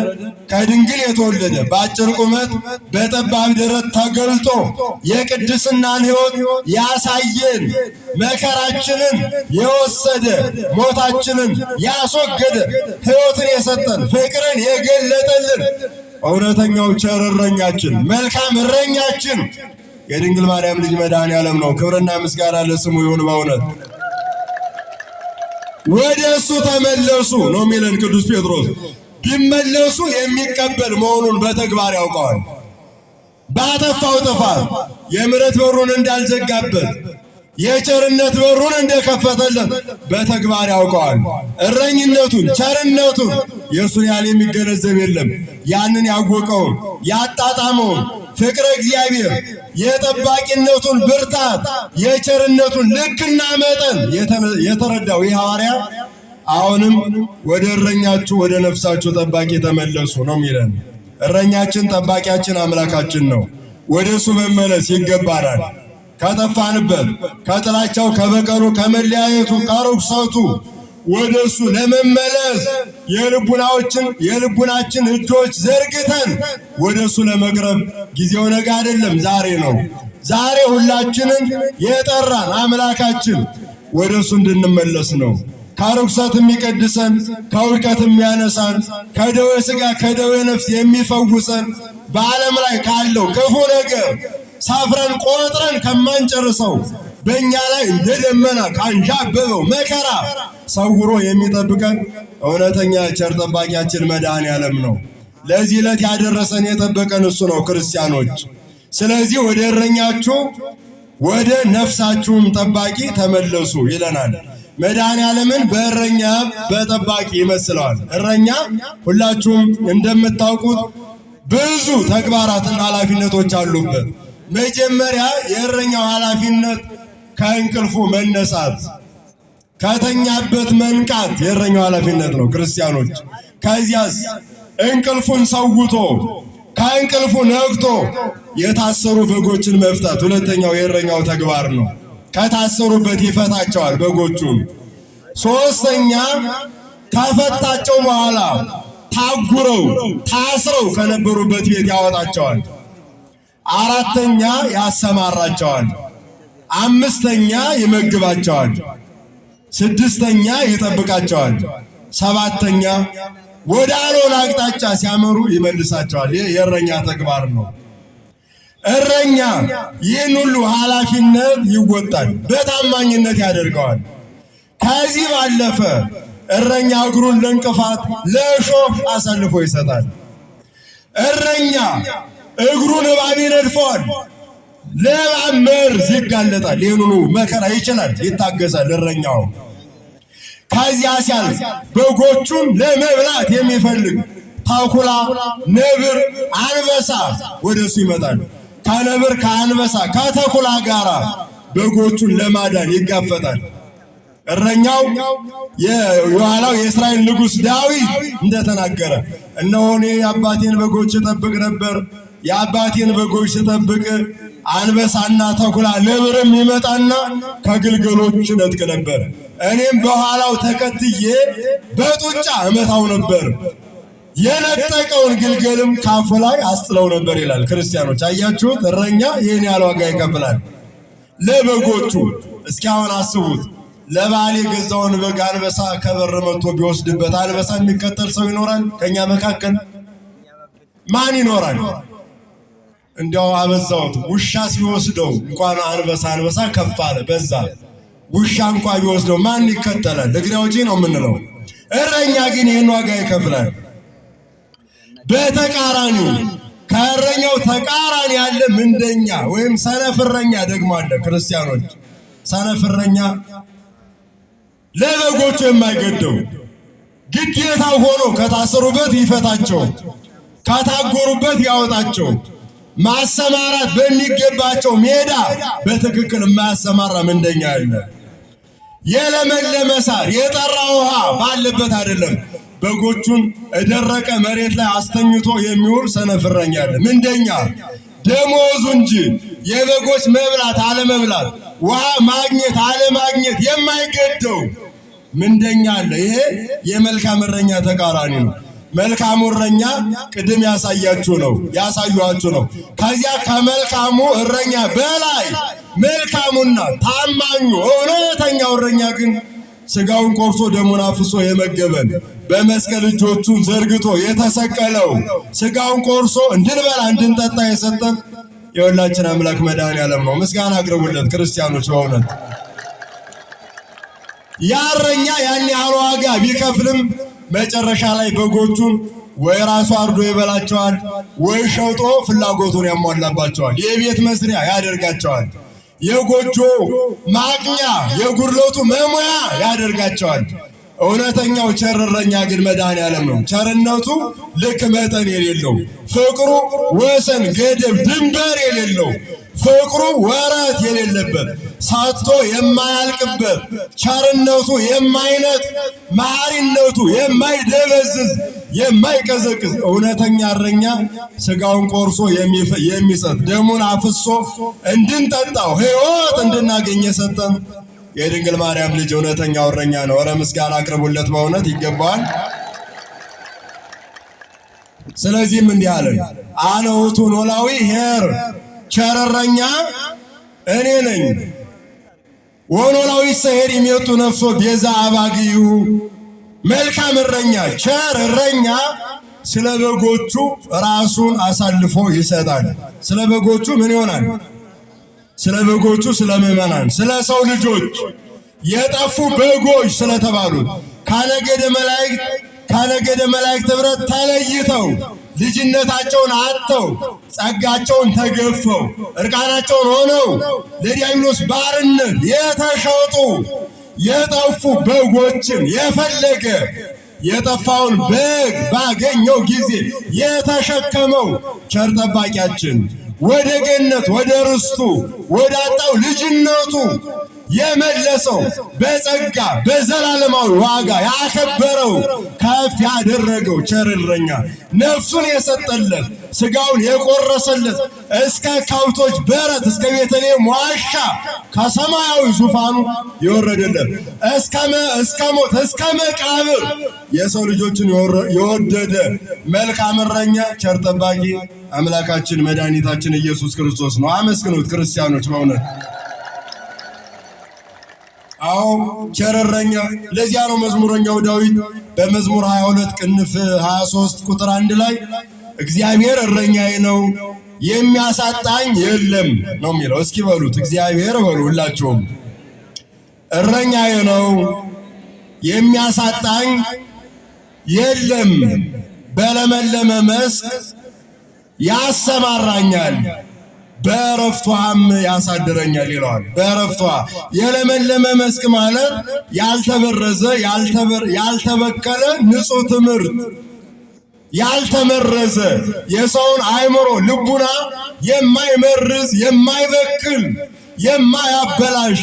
ከድንግል የተወለደ በአጭር ቁመት በጠባብ ደረት ተገልጦ የቅድስናን ሕይወት ያሳየን መከራችንን የወሰደ ሞታችንን ያስወገደ ሕይወትን የሰጠን ፍቅርን የገለጠልን እውነተኛው ቸር እረኛችን መልካም እረኛችን የድንግል ማርያም ልጅ መድኃኔዓለም ነው። ክብርና ምስጋና ለስሙ ይሁን። በእውነት ወደ እሱ ተመለሱ ነው የሚለን ቅዱስ ጴጥሮስ። ቢመለሱ የሚቀበል መሆኑን በተግባር ያውቀዋል። ባጠፋው ጥፋት የምሕረት በሩን እንዳልዘጋበት የቸርነት በሩን እንደከፈተለት በተግባር ያውቀዋል። እረኝነቱን ቸርነቱን የእሱን ያህል የሚገነዘብ የለም። ያንን ያወቀውን ያጣጣመውን ፍቅረ እግዚአብሔር የጠባቂነቱን ብርታት የቸርነቱን ልክና መጠን የተረዳው ይህ ሐዋርያ አሁንም ወደ እረኛችሁ ወደ ነፍሳችሁ ጠባቂ ተመለሱ ነው የሚለን። እረኛችን ጠባቂያችን አምላካችን ነው። ወደ እሱ መመለስ ይገባናል። ከጠፋንበት ከጥላቻው ከበቀሉ ከመለያየቱ ከርኩሰቱ ወደ እሱ ለመመለስ የልቡናችን እጆች ዘርግተን ወደ እሱ ለመቅረብ ጊዜው ነገ አይደለም፣ ዛሬ ነው። ዛሬ ሁላችንን የጠራን አምላካችን ወደ እሱ እንድንመለስ ነው። ከርኩሰት የሚቀድሰን ከውድቀት የሚያነሳን ከደዌ ሥጋ ከደዌ ነፍስ የሚፈውሰን በዓለም ላይ ካለው ክፉ ነገር ሳፍረን ቆጥረን ከማንጨርሰው በእኛ ላይ እንደ ደመና ካንዣበበው መከራ ሰውሮ የሚጠብቀን እውነተኛ ቸር ጠባቂያችን መድኃኔዓለም ነው። ለዚህ ዕለት ያደረሰን የጠበቀን እሱ ነው ክርስቲያኖች። ስለዚህ ወደ እረኛችሁ ወደ ነፍሳችሁም ጠባቂ ተመለሱ ይለናል። መድኃኔዓለምን በእረኛ በጠባቂ ይመስለዋል። እረኛ ሁላችሁም እንደምታውቁት ብዙ ተግባራትና ኃላፊነቶች አሉበት። መጀመሪያ የእረኛው ኃላፊነት ከእንቅልፉ መነሳት፣ ከተኛበት መንቃት የእረኛው ኃላፊነት ነው ክርስቲያኖች። ከዚያስ እንቅልፉን ሰውቶ ከእንቅልፉ ነቅቶ የታሰሩ በጎችን መፍታት ሁለተኛው የእረኛው ተግባር ነው። ከታሰሩበት ይፈታቸዋል በጎቹን። ሶስተኛ ከፈታቸው በኋላ ታስረው ከነበሩበት ቤት ያወጣቸዋል። አራተኛ ያሰማራቸዋል። አምስተኛ ይመግባቸዋል። ስድስተኛ ይጠብቃቸዋል። ሰባተኛ ወደ አልሆነ አቅጣጫ ሲያመሩ ይመልሳቸዋል። ይህ የእረኛ ተግባር ነው። እረኛ ይህን ሁሉ ኃላፊነት ይወጣል፣ በታማኝነት ያደርገዋል። ከዚህ ባለፈ እረኛ እግሩን ለእንቅፋት ለእሾህ አሳልፎ ይሰጣል። እረኛ እግሩን እባብ ይነድፈዋል፣ ለእባብ መርዝ ይጋለጣል። ይህን ሁሉ መከራ ይችላል፣ ይታገሳል እረኛው። ከዚያ ሲያልፍ በጎቹን ለመብላት የሚፈልግ ተኩላ፣ ነብር፣ አንበሳ ወደ እሱ ይመጣል። ከነብር ከአንበሳ ከተኩላ ጋር በጎቹን ለማዳን ይጋፈጣል። እረኛው የኋላው የእስራኤል ንጉሥ ዳዊት እንደተናገረ እነሆ እኔ የአባቴን በጎች እጠብቅ ነበር፣ የአባቴን በጎች ስጠብቅ አንበሳና ተኩላ ነብርም ይመጣና ከግልገሎች ነጥቅ ነበር፣ እኔም በኋላው ተከትዬ በጡጫ እመታው ነበር፣ የነጠቀውን ግልገልም ካፉ ላይ አስጥለው ነበር ይላል። ክርስቲያኖች አያችሁት? እረኛ ይህን ያህል ዋጋ ይከፍላል ለበጎቹ። እስኪ አሁን አስቡት፣ ለባል የገዛውን በግ አንበሳ ከበር መጥቶ ቢወስድበት አንበሳ የሚከተል ሰው ይኖራል? ከኛ መካከል ማን ይኖራል? እንዲያው አበዛውት። ውሻ ሲወስደው እንኳን አንበሳ ከፍ አለ በዛ። ውሻ እንኳን ቢወስደው ማን ይከተላል? እግሬ አውጪ ነው የምንለው። እረኛ ግን ይህን ዋጋ ይከፍላል። በተቃራኒው ከእረኛው ተቃራኒ ያለ ምንደኛ ወይም ሰነፍ እረኛ ደግሞ አለ። ክርስቲያኖች ሰነፍ እረኛ ለበጎቹ የማይገደው ግዴታው ሆኖ ከታሰሩበት ይፈታቸው፣ ካታጎሩበት ያወጣቸው፣ ማሰማራት በሚገባቸው ሜዳ በትክክል የማያሰማራ ምንደኛ አለ። የለመለመ ሳር የጠራ ውሃ ባለበት አይደለም በጎቹን እደረቀ መሬት ላይ አስተኝቶ የሚውል ሰነፍ እረኛ አለ። ምንደኛ ደሞዙ እንጂ የበጎች መብላት አለመብላት፣ ውሃ ማግኘት አለማግኘት የማይገደው ምንደኛ አለ። ይሄ የመልካም እረኛ ተቃራኒ ነው። መልካሙ እረኛ ቅድም ያሳያችሁ ነው። ከዚያ ከመልካሙ እረኛ በላይ መልካሙና ታማኙ እውነተኛው እረኛ ግን ስጋውን ቆርሶ ደሙን አፍሶ የመገበን በመስቀል እጆቹን ዘርግቶ የተሰቀለው ስጋውን ቆርሶ እንድንበላ እንድንጠጣ የሰጠን የሁላችን አምላክ መድኃኔዓለም ነው። ምስጋና አቅርቡለት ክርስቲያኖች። በእውነት ያ እረኛ ያን ያህል ዋጋ ቢከፍልም መጨረሻ ላይ በጎቹን ወይ ራሱ አርዶ ይበላቸዋል፣ ወይ ሸጦ ፍላጎቱን ያሟላባቸዋል፣ የቤት መስሪያ ያደርጋቸዋል፣ የጎጆ ማግኛ የጉድለቱ መሙያ ያደርጋቸዋል። እውነተኛው ቸር እረኛ ግን መድኃኔዓለም ነው። ቸርነቱ ልክ መጠን የሌለው፣ ፍቅሩ ወሰን ገደብ ድንበር የሌለው፣ ፍቅሩ ወረት የሌለበት፣ ሳቶ የማያልቅበት፣ ቸርነቱ የማይነጥ፣ መሐሪነቱ የማይደበዝዝ የማይቀዘቅዝ እውነተኛ እረኛ ስጋውን ቆርሶ የሚሰጥ ደሙን አፍሶ እንድንጠጣው ሕይወት እንድናገኝ የሰጠን የድንግል ማርያም ልጅ እውነተኛው እረኛ ነው። ኧረ ምስጋና አቅርቡለት፣ በእውነት ይገባዋል። ስለዚህም እንዲህ አለን፣ አነ ውእቱ ኖላዊ ኄር፣ ቸር እረኛ እኔ ነኝ። ወኖላዊ ሰሄድ የሚወጡ ነፍሶ ቤዛ አባግዩ። መልካም እረኛ ቸር እረኛ ስለ በጎቹ ራሱን አሳልፎ ይሰጣል። ስለ በጎቹ ምን ይሆናል? ስለ በጎቹ፣ ስለ ምዕመናን፣ ስለ ሰው ልጆች የጠፉ በጎች ስለተባሉት ካነገደ መላእክት ኅብረት ተለይተው ልጅነታቸውን አጥተው ጸጋቸውን ተገፈው እርቃናቸውን ሆነው ለዲያብሎስ ባርነት የተሸጡ የጠፉ በጎችን የፈለገ የጠፋውን በግ ባገኘው ጊዜ የተሸከመው ቸር ጠባቂያችን ወደ ገነት ወደ ርስቱ ወደ አጣው ልጅነቱ የመለሰው በጸጋ በዘላለማዊ ዋጋ ያከበረው ከፍ ያደረገው ቸር እረኛ ነፍሱን የሰጠለት ስጋውን የቆረሰለት እስከ ከብቶች በረት እስከ ቤተልሔም ዋሻ ከሰማያዊ ዙፋኑ የወረደለት እስከ ሞት እስከ መቃብር የሰው ልጆችን የወደደ መልካም እረኛ ቸር ጠባቂ አምላካችን መድኃኒታችን ኢየሱስ ክርስቶስ ነው። አመስግኑት ክርስቲያኖች በእውነት። አዎ ቸር እረኛ። ለዚያ ነው መዝሙረኛው ዳዊት በመዝሙር 22 ቅንፍ 23 ቁጥር 1 ላይ እግዚአብሔር እረኛዬ ነው የሚያሳጣኝ የለም ነው የሚለው። እስኪ በሉት እግዚአብሔር በሉ ሁላችሁም። እረኛዬ ነው የሚያሳጣኝ የለም፣ በለመለመ መስክ ያሰማራኛል፣ በዕረፍቱ ውኃም ያሳድረኛል ይለዋል። በዕረፍቱ ውኃ የለመለመ መስክ ማለት ያልተበረዘ ያልተበከለ ንጹሕ ትምህርት ያልተመረዘ የሰውን አእምሮ ልቡና የማይመርዝ የማይበክል የማያበላሽ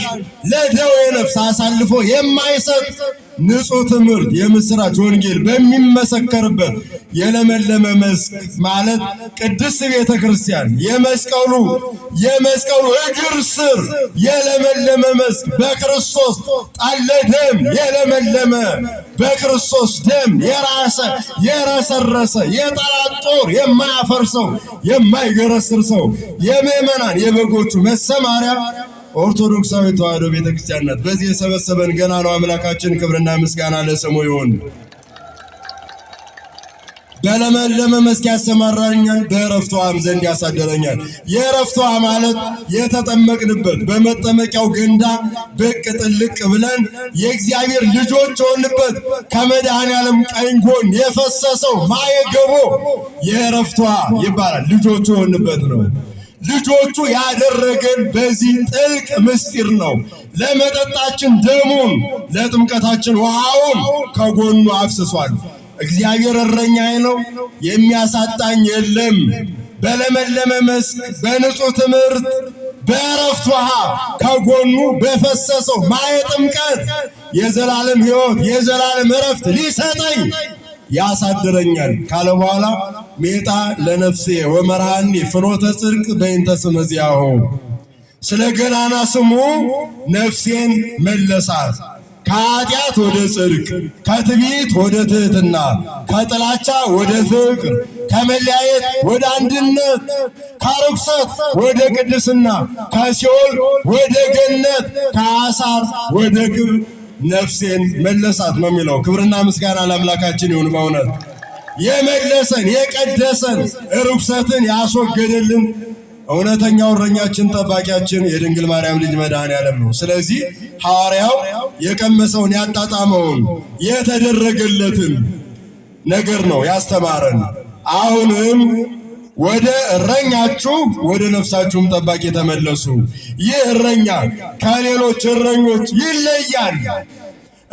ለደዌ ነፍስ አሳልፎ የማይሰጥ ንጹህ ትምህርት የምስራች ወንጌል በሚመሰከርበት የለመለመ መስክ ማለት ቅድስት ቤተ ክርስቲያን የመስቀሉ እግር ስር የለመለመ መስክ በክርስቶስ ጣለ ደም የለመለመ በክርስቶስ ደም የረሰረሰ የጠላት ጦር የማያፈርሰው የማይገረስር ሰው የምእመናን የበጎቹ መሰማሪያ ኦርቶዶክሳዊ ተዋሕዶ ቤተክርስቲያን ናት። በዚህ የሰበሰበን ገና ነው አምላካችን ክብርና ምስጋና ለስሙ ይሁን። በለመለመ መስክ ያሰማራኛል፣ በዕረፍቱ ውኃም ዘንድ ያሳደረኛል። የዕረፍቱ ውኃ ማለት የተጠመቅንበት በመጠመቂያው ገንዳ ብቅ ጥልቅ ብለን የእግዚአብሔር ልጆች የሆንበት ከመድኃኔዓለም ቀኝ ጎን የፈሰሰው ማየ ገቦ የዕረፍቱ ውኃ ይባላል። ልጆቹ የሆንበት ነው። ልጆቹ ያደረገን በዚህ ጥልቅ ምስጢር ነው። ለመጠጣችን ደሙን ለጥምቀታችን ውሃውን ከጎኑ አፍስሷል። እግዚአብሔር እረኛዬ ነው፣ የሚያሳጣኝ የለም። በለመለመ መስክ በንጹህ ትምህርት በዕረፍት ውኃ ከጎኑ በፈሰሰው ማየ ጥምቀት የዘላለም ሕይወት የዘላለም ዕረፍት ሊሰጠኝ ያሳድረኛል ካለ በኋላ ሜጣ ለነፍሴ ወመርሃኒ ፍኖተ ጽድቅ በእንተ ስመ ዚአሁ ስለ ገናና ስሙ ነፍሴን መለሳት። ከኃጢአት ወደ ጽድቅ፣ ከትዕቢት ወደ ትሕትና፣ ከጥላቻ ወደ ፍቅር፣ ከመለያየት ወደ አንድነት፣ ከርኩሰት ወደ ቅድስና፣ ከሲኦል ወደ ገነት፣ ከአሳር ወደ ክብር ነፍሴን መለሳት ነው የሚለው። ክብርና ምስጋና ለአምላካችን ይሁን። በእውነት የመለሰን የቀደሰን ርኩሰትን ያስወገደልን እውነተኛው እረኛችን ጠባቂያችን የድንግል ማርያም ልጅ መድኃኔዓለም ነው። ስለዚህ ሐዋርያው የቀመሰውን ያጣጣመውን የተደረገለትን ነገር ነው ያስተማረን። አሁንም ወደ እረኛችሁ ወደ ነፍሳችሁም ጠባቂ ተመለሱ። ይህ እረኛ ከሌሎች እረኞች ይለያል።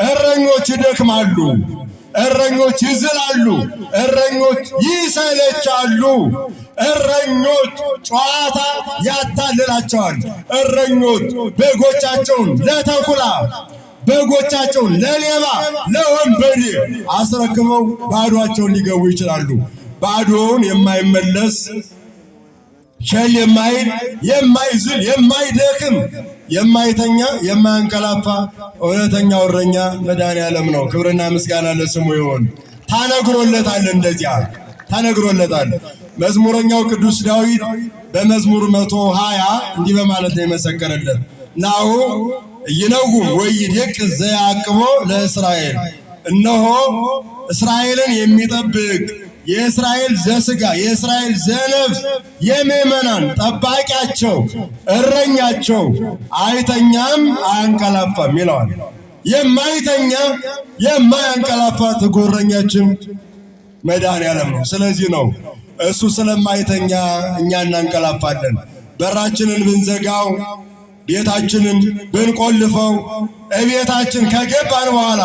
እረኞች ይደክማሉ፣ እረኞች ይዝላሉ፣ እረኞች ይሰለቻሉ፣ እረኞች ጨዋታ ያታልላቸዋል። እረኞች በጎቻቸውን ለተኩላ በጎቻቸውን ለሌባ ለወንበዴ አስረክበው ባዶአቸውን ሊገቡ ይችላሉ። ባዶውን የማይመለስ ቸል የማይል የማይዝል የማይደክም የማይተኛ የማያንቀላፋ እውነተኛው እረኛ መድኃኔዓለም ነው። ክብርና ምስጋና ለስሙ ይሁን። ተነግሮለታል፣ እንደዚያ ተነግሮለታል። መዝሙረኛው ቅዱስ ዳዊት በመዝሙር 120 እንዲህ በማለት ነው የመሰከረለት። ናሁ ይነጉም ወይደቅስ ዘያዕቅቦ ለእስራኤል፣ እነሆ እስራኤልን የሚጠብቅ የእስራኤል ዘሥጋ የእስራኤል ዘነፍስ የምእመናን ጠባቂያቸው እረኛቸው አይተኛም አያንቀላፋም ይለዋል። የማይተኛ የማያንቀላፋ ትጉህ እረኛችን መድኃኔዓለም ነው። ስለዚህ ነው እሱ ስለማይተኛ እኛ እናንቀላፋለን። በራችንን ብንዘጋው ቤታችንን ብንቆልፈው እቤታችን ከገባን በኋላ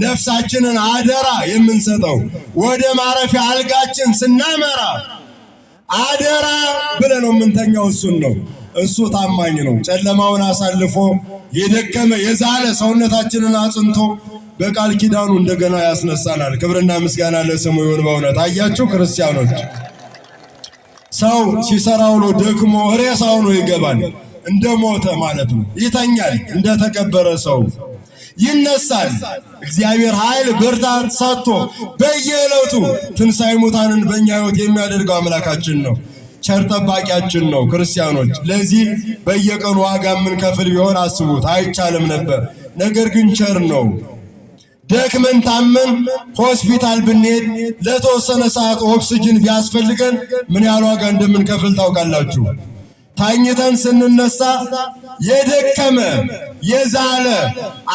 ነፍሳችንን አደራ የምንሰጠው ወደ ማረፊያ አልጋችን ስናመራ አደራ ብለን ነው የምንተኛው። እሱን ነው። እሱ ታማኝ ነው። ጨለማውን አሳልፎ የደከመ የዛለ ሰውነታችንን አጽንቶ በቃል ኪዳኑ እንደገና ያስነሳናል። ክብርና ምስጋና ለስሙ ይሁን። በእውነት አያችሁ ክርስቲያኖች፣ ሰው ሲሰራ ውሎ ደክሞ ሬሳ ሆኖ ይገባል። እንደ ሞተ ማለት ነው። ይተኛል። እንደ ተቀበረ ሰው ይነሳል። እግዚአብሔር ኃይል ብርታት ሰጥቶ በየዕለቱ ትንሣኤ ሙታንን በእኛ ሕይወት የሚያደርገው አምላካችን ነው። ቸር ጠባቂያችን ነው። ክርስቲያኖች፣ ለዚህ በየቀኑ ዋጋ የምንከፍል ቢሆን አስቡት፣ አይቻልም ነበር። ነገር ግን ቸር ነው። ደክመን ታመን ሆስፒታል ብንሄድ ለተወሰነ ሰዓት ኦክስጅን ቢያስፈልገን ምን ያህል ዋጋ እንደምንከፍል ታውቃላችሁ? ታኝተን ስንነሳ የደከመ የዛለ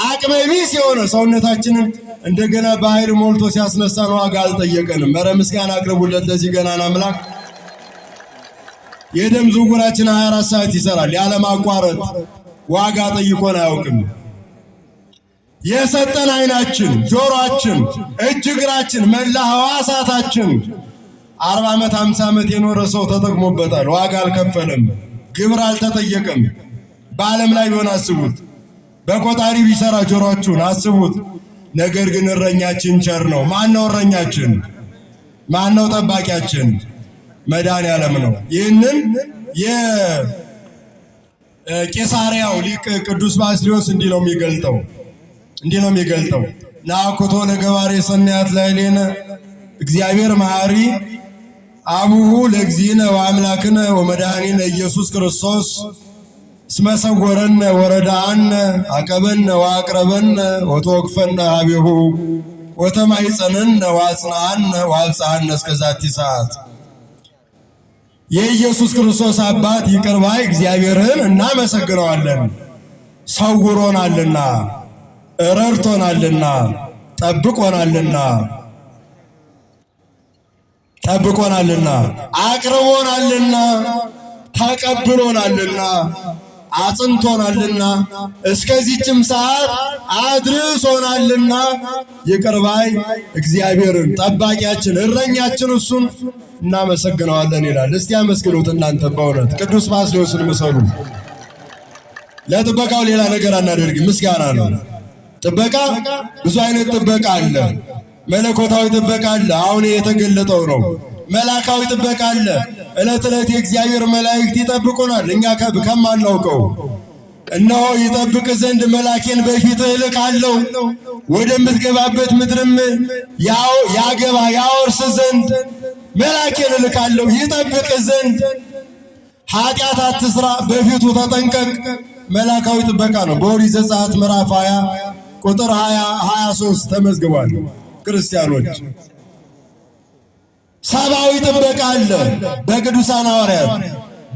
አቅመ ቢስ የሆነ ሰውነታችንን እንደገና በኃይል ሞልቶ ሲያስነሳን ዋጋ አልጠየቀንም። ኧረ ምስጋና አቅርቡለት ለዚህ ገናና አምላክ። የደም ዝውውራችን 24 ሰዓት ይሰራል ያለማቋረጥ፣ ዋጋ ጠይቆን አያውቅም። የሰጠን ዓይናችን፣ ጆሮአችን፣ እጅ እግራችን፣ መላ ሕዋሳታችን 40 ዓመት 50 ዓመት የኖረ ሰው ተጠቅሞበታል። ዋጋ አልከፈለም፣ ግብር አልተጠየቀም። በዓለም ላይ ቢሆን አስቡት፣ በቆጣሪ ቢሰራ ጆሮአችሁን አስቡት። ነገር ግን እረኛችን ቸር ነው። ማን ነው እረኛችን? ማን ነው ጠባቂያችን? መድኃኔዓለም ነው። ይህንን የቄሳርያው ሊቅ ቅዱስ ባስልዮስ እንዲህ ነው የሚገልጠው ናኩቶ ለገባሬ ሰናያት ላዕሌነ እግዚአብሔር መሐሪ አቡሁ ለእግዚእነ ወአምላክነ ወመድኃኒነ ኢየሱስ ክርስቶስ እስመ ሰወረነ ወረዳአነ አቀበነ ወአቅረበነ ወተወክፈነ ሀቤሁ ወተማይጸነነ ወአጽንዓነ ወአብጽሐነ እስከ ዛቲ ሰዓት። የኢየሱስ ክርስቶስ አባት ይቅር ባይ እግዚአብሔርን እናመሰግነዋለን። ሰውሮናልና፣ ረድቶናልና፣ ጠብቆናልና፣ አቅርቦናልና፣ ተቀብሎናልና፣ አጽንቶናልና፣ እስከዚህችም ሰዓት አድርሶናልና ይቅር ባይ እግዚአብሔርን ጠባቂያችን እረኛችን እሱን እናመሰግነዋለን ይላል። እስቲ አመስግኑት እናንተ በእውነት ቅዱስ ባስልዮስን ምሰሉ። ለጥበቃው ሌላ ነገር አናደርግም፣ ምስጋና ነው። ጥበቃ ብዙ አይነት ጥበቃ አለ። መለኮታዊ ጥበቃ አለ፣ አሁን የተገለጠው ነው። መላካዊ ጥበቃ አለ። ዕለት ዕለት የእግዚአብሔር መላእክት ይጠብቁናል እኛ ከማናውቀው። እነሆ ይጠብቅ ዘንድ መላኬን በፊትህ እልካለሁ፣ ወደምትገባበት ምድርም ያወርስ ዘንድ መላኬን እልካለሁ፣ ይጠብቅ ዘንድ። ኃጢአት አትስራ፣ በፊቱ ተጠንቀቅ። መላካዊ ጥበቃ ነው። በኦሪት ዘጸአት ምዕራፍ 20 ቁጥር 23 ተመዝግቧል። ክርስቲያኖች ሰብአዊ ጥበቃ አለ። በቅዱሳን ሐዋርያት፣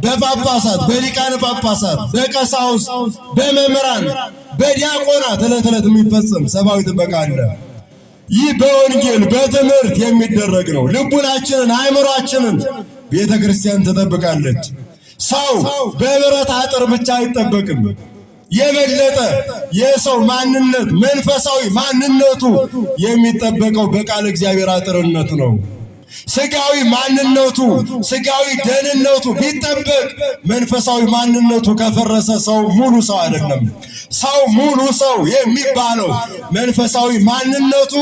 በጳጳሳት፣ በሊቃነ ጳጳሳት፣ በቀሳውስት፣ በመምህራን፣ በዲያቆናት ዕለት ዕለት የሚፈጸም ሰብአዊ ጥበቃ አለ። ይህ በወንጌል በትምህርት የሚደረግ ነው። ልቡናችንን አእምሯችንን ቤተ ክርስቲያን ትጠብቃለች። ሰው በብረት አጥር ብቻ አይጠበቅም። የበለጠ የሰው ማንነት መንፈሳዊ ማንነቱ የሚጠበቀው በቃል እግዚአብሔር አጥርነት ነው። ስጋዊ ማንነቱ ስጋዊ ደህንነቱ ቢጠበቅ መንፈሳዊ ማንነቱ ከፈረሰ ሰው ሙሉ ሰው አይደለም። ሰው ሙሉ ሰው የሚባለው መንፈሳዊ ማንነቱ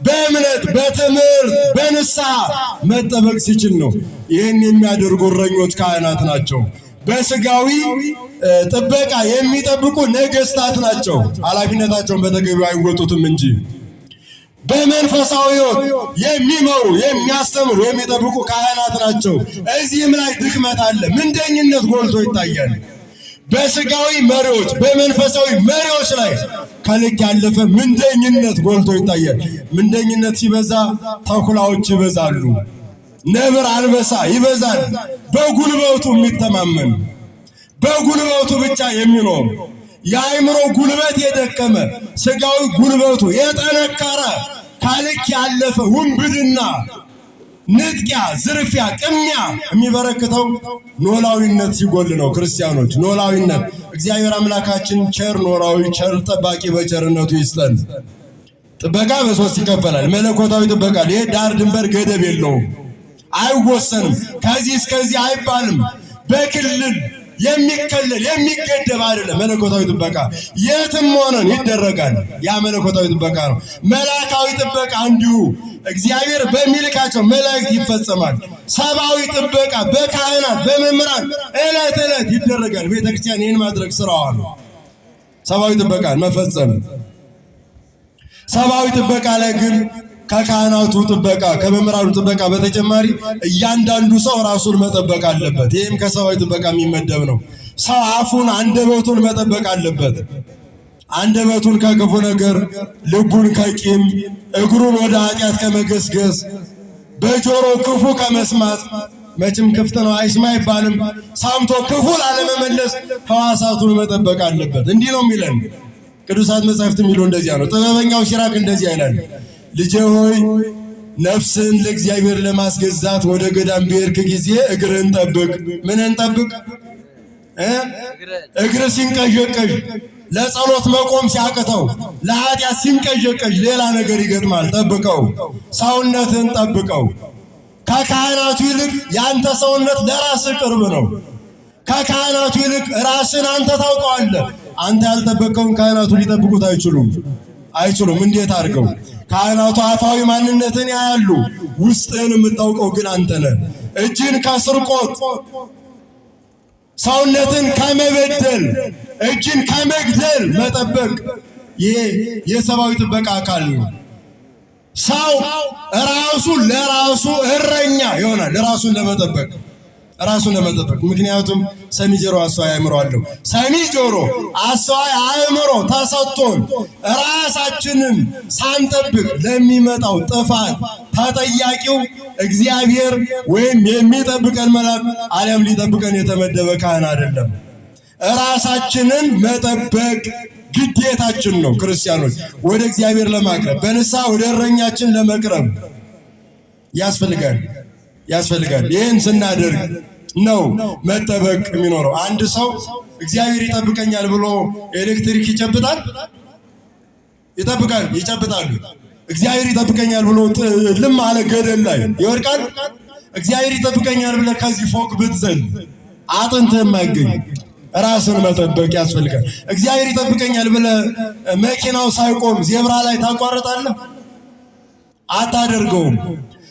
በእምነት በትምህርት በንስሐ መጠበቅ ሲችል ነው። ይህን የሚያደርጉ እረኞች ካህናት ናቸው። በስጋዊ ጥበቃ የሚጠብቁ ነገስታት ናቸው። ኃላፊነታቸውን በተገቢው አይወጡትም እንጂ በመንፈሳዊ ሕይወት የሚመሩ የሚያስተምሩ የሚጠብቁ ካህናት ናቸው። እዚህም ላይ ድክመት አለ። ምንደኝነት ጎልቶ ይታያል። በስጋዊ መሪዎች በመንፈሳዊ መሪዎች ላይ ከልክ ያለፈ ምንደኝነት ጎልቶ ይታያል። ምንደኝነት ሲበዛ ተኩላዎች ይበዛሉ። ነብር አንበሳ ይበዛል። በጉልበቱ የሚተማመን በጉልበቱ ብቻ የሚኖር የአእምሮ ጉልበት የደከመ ስጋዊ ጉልበቱ የጠነከረ ከልክ ያለፈ ውንብድና፣ ንጥቂያ፣ ዝርፊያ፣ ቅሚያ የሚበረክተው ኖላዊነት ሲጎል ነው። ክርስቲያኖች ኖላዊነት እግዚአብሔር አምላካችን ቸር ኖላዊ ቸር ጠባቂ በቸርነቱ ይስጠን። ጥበቃ በሶስት ይከፈላል። መለኮታዊ ጥበቃ ይሄ ዳር ድንበር ገደብ የለውም፣ አይወሰንም። ከዚህ እስከዚህ አይባልም። በክልል የሚከለል የሚገደብ አይደለም። መለኮታዊ ጥበቃ የትም ሆነን ይደረጋል። ያ መለኮታዊ ጥበቃ ነው። መላካዊ ጥበቃ እንዲሁ እግዚአብሔር በሚልካቸው መላእክት ይፈጸማል። ሰብአዊ ጥበቃ በካህናት በመምህራን ዕለት ዕለት ይደረጋል። ቤተክርስቲያን ይህን ማድረግ ስራዋ ነው። ሰብአዊ ጥበቃን መፈጸም። ሰብአዊ ጥበቃ ላይ ግን ከካህናቱ ጥበቃ ከመምህራኑ ጥበቃ በተጨማሪ እያንዳንዱ ሰው ራሱን መጠበቅ አለበት። ይህም ከሰብአዊ ጥበቃ የሚመደብ ነው። ሰው አፉን አንደበቱን መጠበቅ አለበት። አንደበቱን ከክፉ ነገር፣ ልቡን ከቂም፣ እግሩን ወደ ኃጢአት ከመገስገስ፣ በጆሮ ክፉ ከመስማት። መቼም ክፍት ነው አይስማ አይባልም። ሳምቶ ክፉ ላለመመለስ ሕዋሳቱን መጠበቅ አለበት። እንዲህ ነው የሚለን ቅዱሳት መጻሕፍት የሚሉ እንደዚያ ነው። ጥበበኛው ሲራክ እንደዚያ ይላል፣ ልጄ ሆይ ነፍስን ለእግዚአብሔር ለማስገዛት ወደ ገዳም በሄድክ ጊዜ እግርህን ጠብቅ። ምንን ጠብቅ? እግር ሲንቀዠቀዥ ለጸሎት መቆም ሲያቅተው፣ ለኃጢአት ሲንቀዠቀዥ ሌላ ነገር ይገጥማል። ጠብቀው፣ ሰውነትን ጠብቀው። ከካህናቱ ይልቅ ያንተ ሰውነት ለራስህ ቅርብ ነው። ከካህናቱ ይልቅ ራስን አንተ ታውቀዋለህ። አንተ ያልጠበቀውን ካህናቱ ሊጠብቁት አይችሉም። እንዴት አድርገው? ካህናቱ አፋዊ ማንነትን ያያሉ፣ ውስጥህን የምታውቀው ግን አንተ ነህ። እጅን ከስርቆት፣ ሰውነትን ከመበደል፣ እጅን ከመግደል መጠበቅ ይሄ የሰብአዊ ጥበቃ አካል ነው። ሰው ራሱ ለራሱ እረኛ ይሆናል፣ ራሱን ለመጠበቅ። ምክንያቱም ሰሚ ጆሮ አስተዋይ አእምሮ አለው። ሰሚ ጆሮ አስተዋይ አእምሮ ተሰጥቶን ራሳችንን ሳንጠብቅ ለሚመጣው ጥፋት ተጠያቂው እግዚአብሔር ወይም የሚጠብቀን መልአክ አሊያም ሊጠብቀን የተመደበ ካህን አይደለም። ራሳችንን መጠበቅ ግዴታችን ነው። ክርስቲያኖች ወደ እግዚአብሔር ለማቅረብ በንስሐ ወደ እረኛችን ለመቅረብ ያስፈልጋል። ይህን ስናደርግ ነው መጠበቅ የሚኖረው። አንድ ሰው እግዚአብሔር ይጠብቀኛል ብሎ ኤሌክትሪክ ይጨብጣሉ። እግዚአብሔር ይጠብቀኛል ብሎ ልም አለ ገደል ላይ ይወድቃል። እግዚአብሔር ይጠብቀኛል ብለ ከዚህ ፎቅ ብትዘል አጥንትህ የማይገኝ። ራስን መጠበቅ ያስፈልጋል። እግዚአብሔር ይጠብቀኛል ብለ መኪናው ሳይቆም ዜብራ ላይ ታቋርጣለህ? አታደርገውም።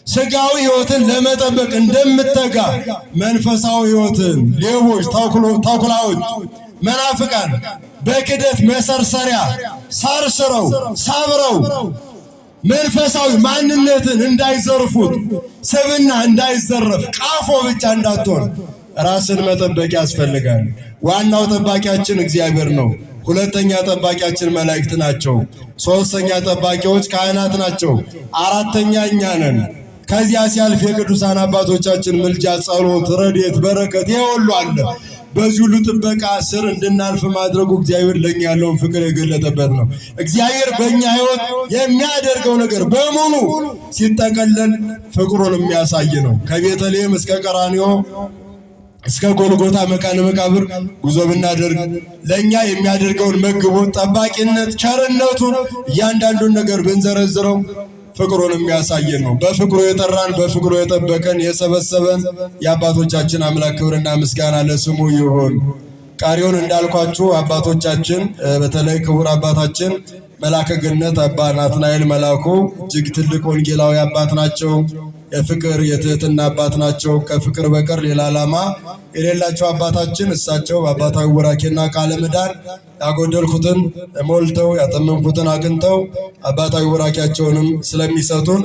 ስጋዊ ሕይወትን ለመጠበቅ እንደምትተጋ መንፈሳዊ ሕይወትን ሌቦች፣ ተኩላዎች፣ መናፍቃን በክደት መሰርሰሪያ ሰርስረው ሰብረው መንፈሳዊ ማንነትን እንዳይዘርፉት፣ ስብና እንዳይዘረፍ፣ ቃፎ ብቻ እንዳትሆን ራስን መጠበቅ ያስፈልጋል። ዋናው ጠባቂያችን እግዚአብሔር ነው። ሁለተኛ ጠባቂያችን መላእክት ናቸው። ሶስተኛ ጠባቂዎች ካህናት ናቸው። አራተኛ እኛ ነን። ከዚያ ሲያልፍ የቅዱሳን አባቶቻችን ምልጃ፣ ጸሎት፣ ረድኤት፣ በረከት ይሄ ሁሉ አለ። በዚህ ሁሉ ጥበቃ ስር እንድናልፍ ማድረጉ እግዚአብሔር ለኛ ያለውን ፍቅር የገለጠበት ነው። እግዚአብሔር በእኛ ሕይወት የሚያደርገው ነገር በሙሉ ሲጠቀለል ፍቅሩን የሚያሳይ ነው። ከቤተልሔም እስከ ቀራንዮ እስከ ጎልጎታ መካነ መቃብር ጉዞ ብናደርግ ለኛ የሚያደርገውን መግቦት፣ ጠባቂነት፣ ቸርነቱን እያንዳንዱን ነገር ብንዘረዝረው ፍቅሩን የሚያሳየን ነው። በፍቅሩ የጠራን በፍቅሩ የጠበቀን የሰበሰበን የአባቶቻችን አምላክ ክብርና ምስጋና ለስሙ ይሁን። ቃሪውን እንዳልኳችሁ አባቶቻችን በተለይ ክቡር አባታችን መላከ ገነት አባ ናትናኤል መላኩ እጅግ ትልቅ ወንጌላዊ አባት ናቸው። የፍቅር የትህትና አባት ናቸው። ከፍቅር በቀር ሌላ ዓላማ የሌላቸው አባታችን እሳቸው በአባታዊ ቡራኬና ቃለ ምዕዳን ያጎደልኩትን ሞልተው ያጠመምኩትን አቅንተው አባታዊ ቡራኬያቸውንም ስለሚሰጡን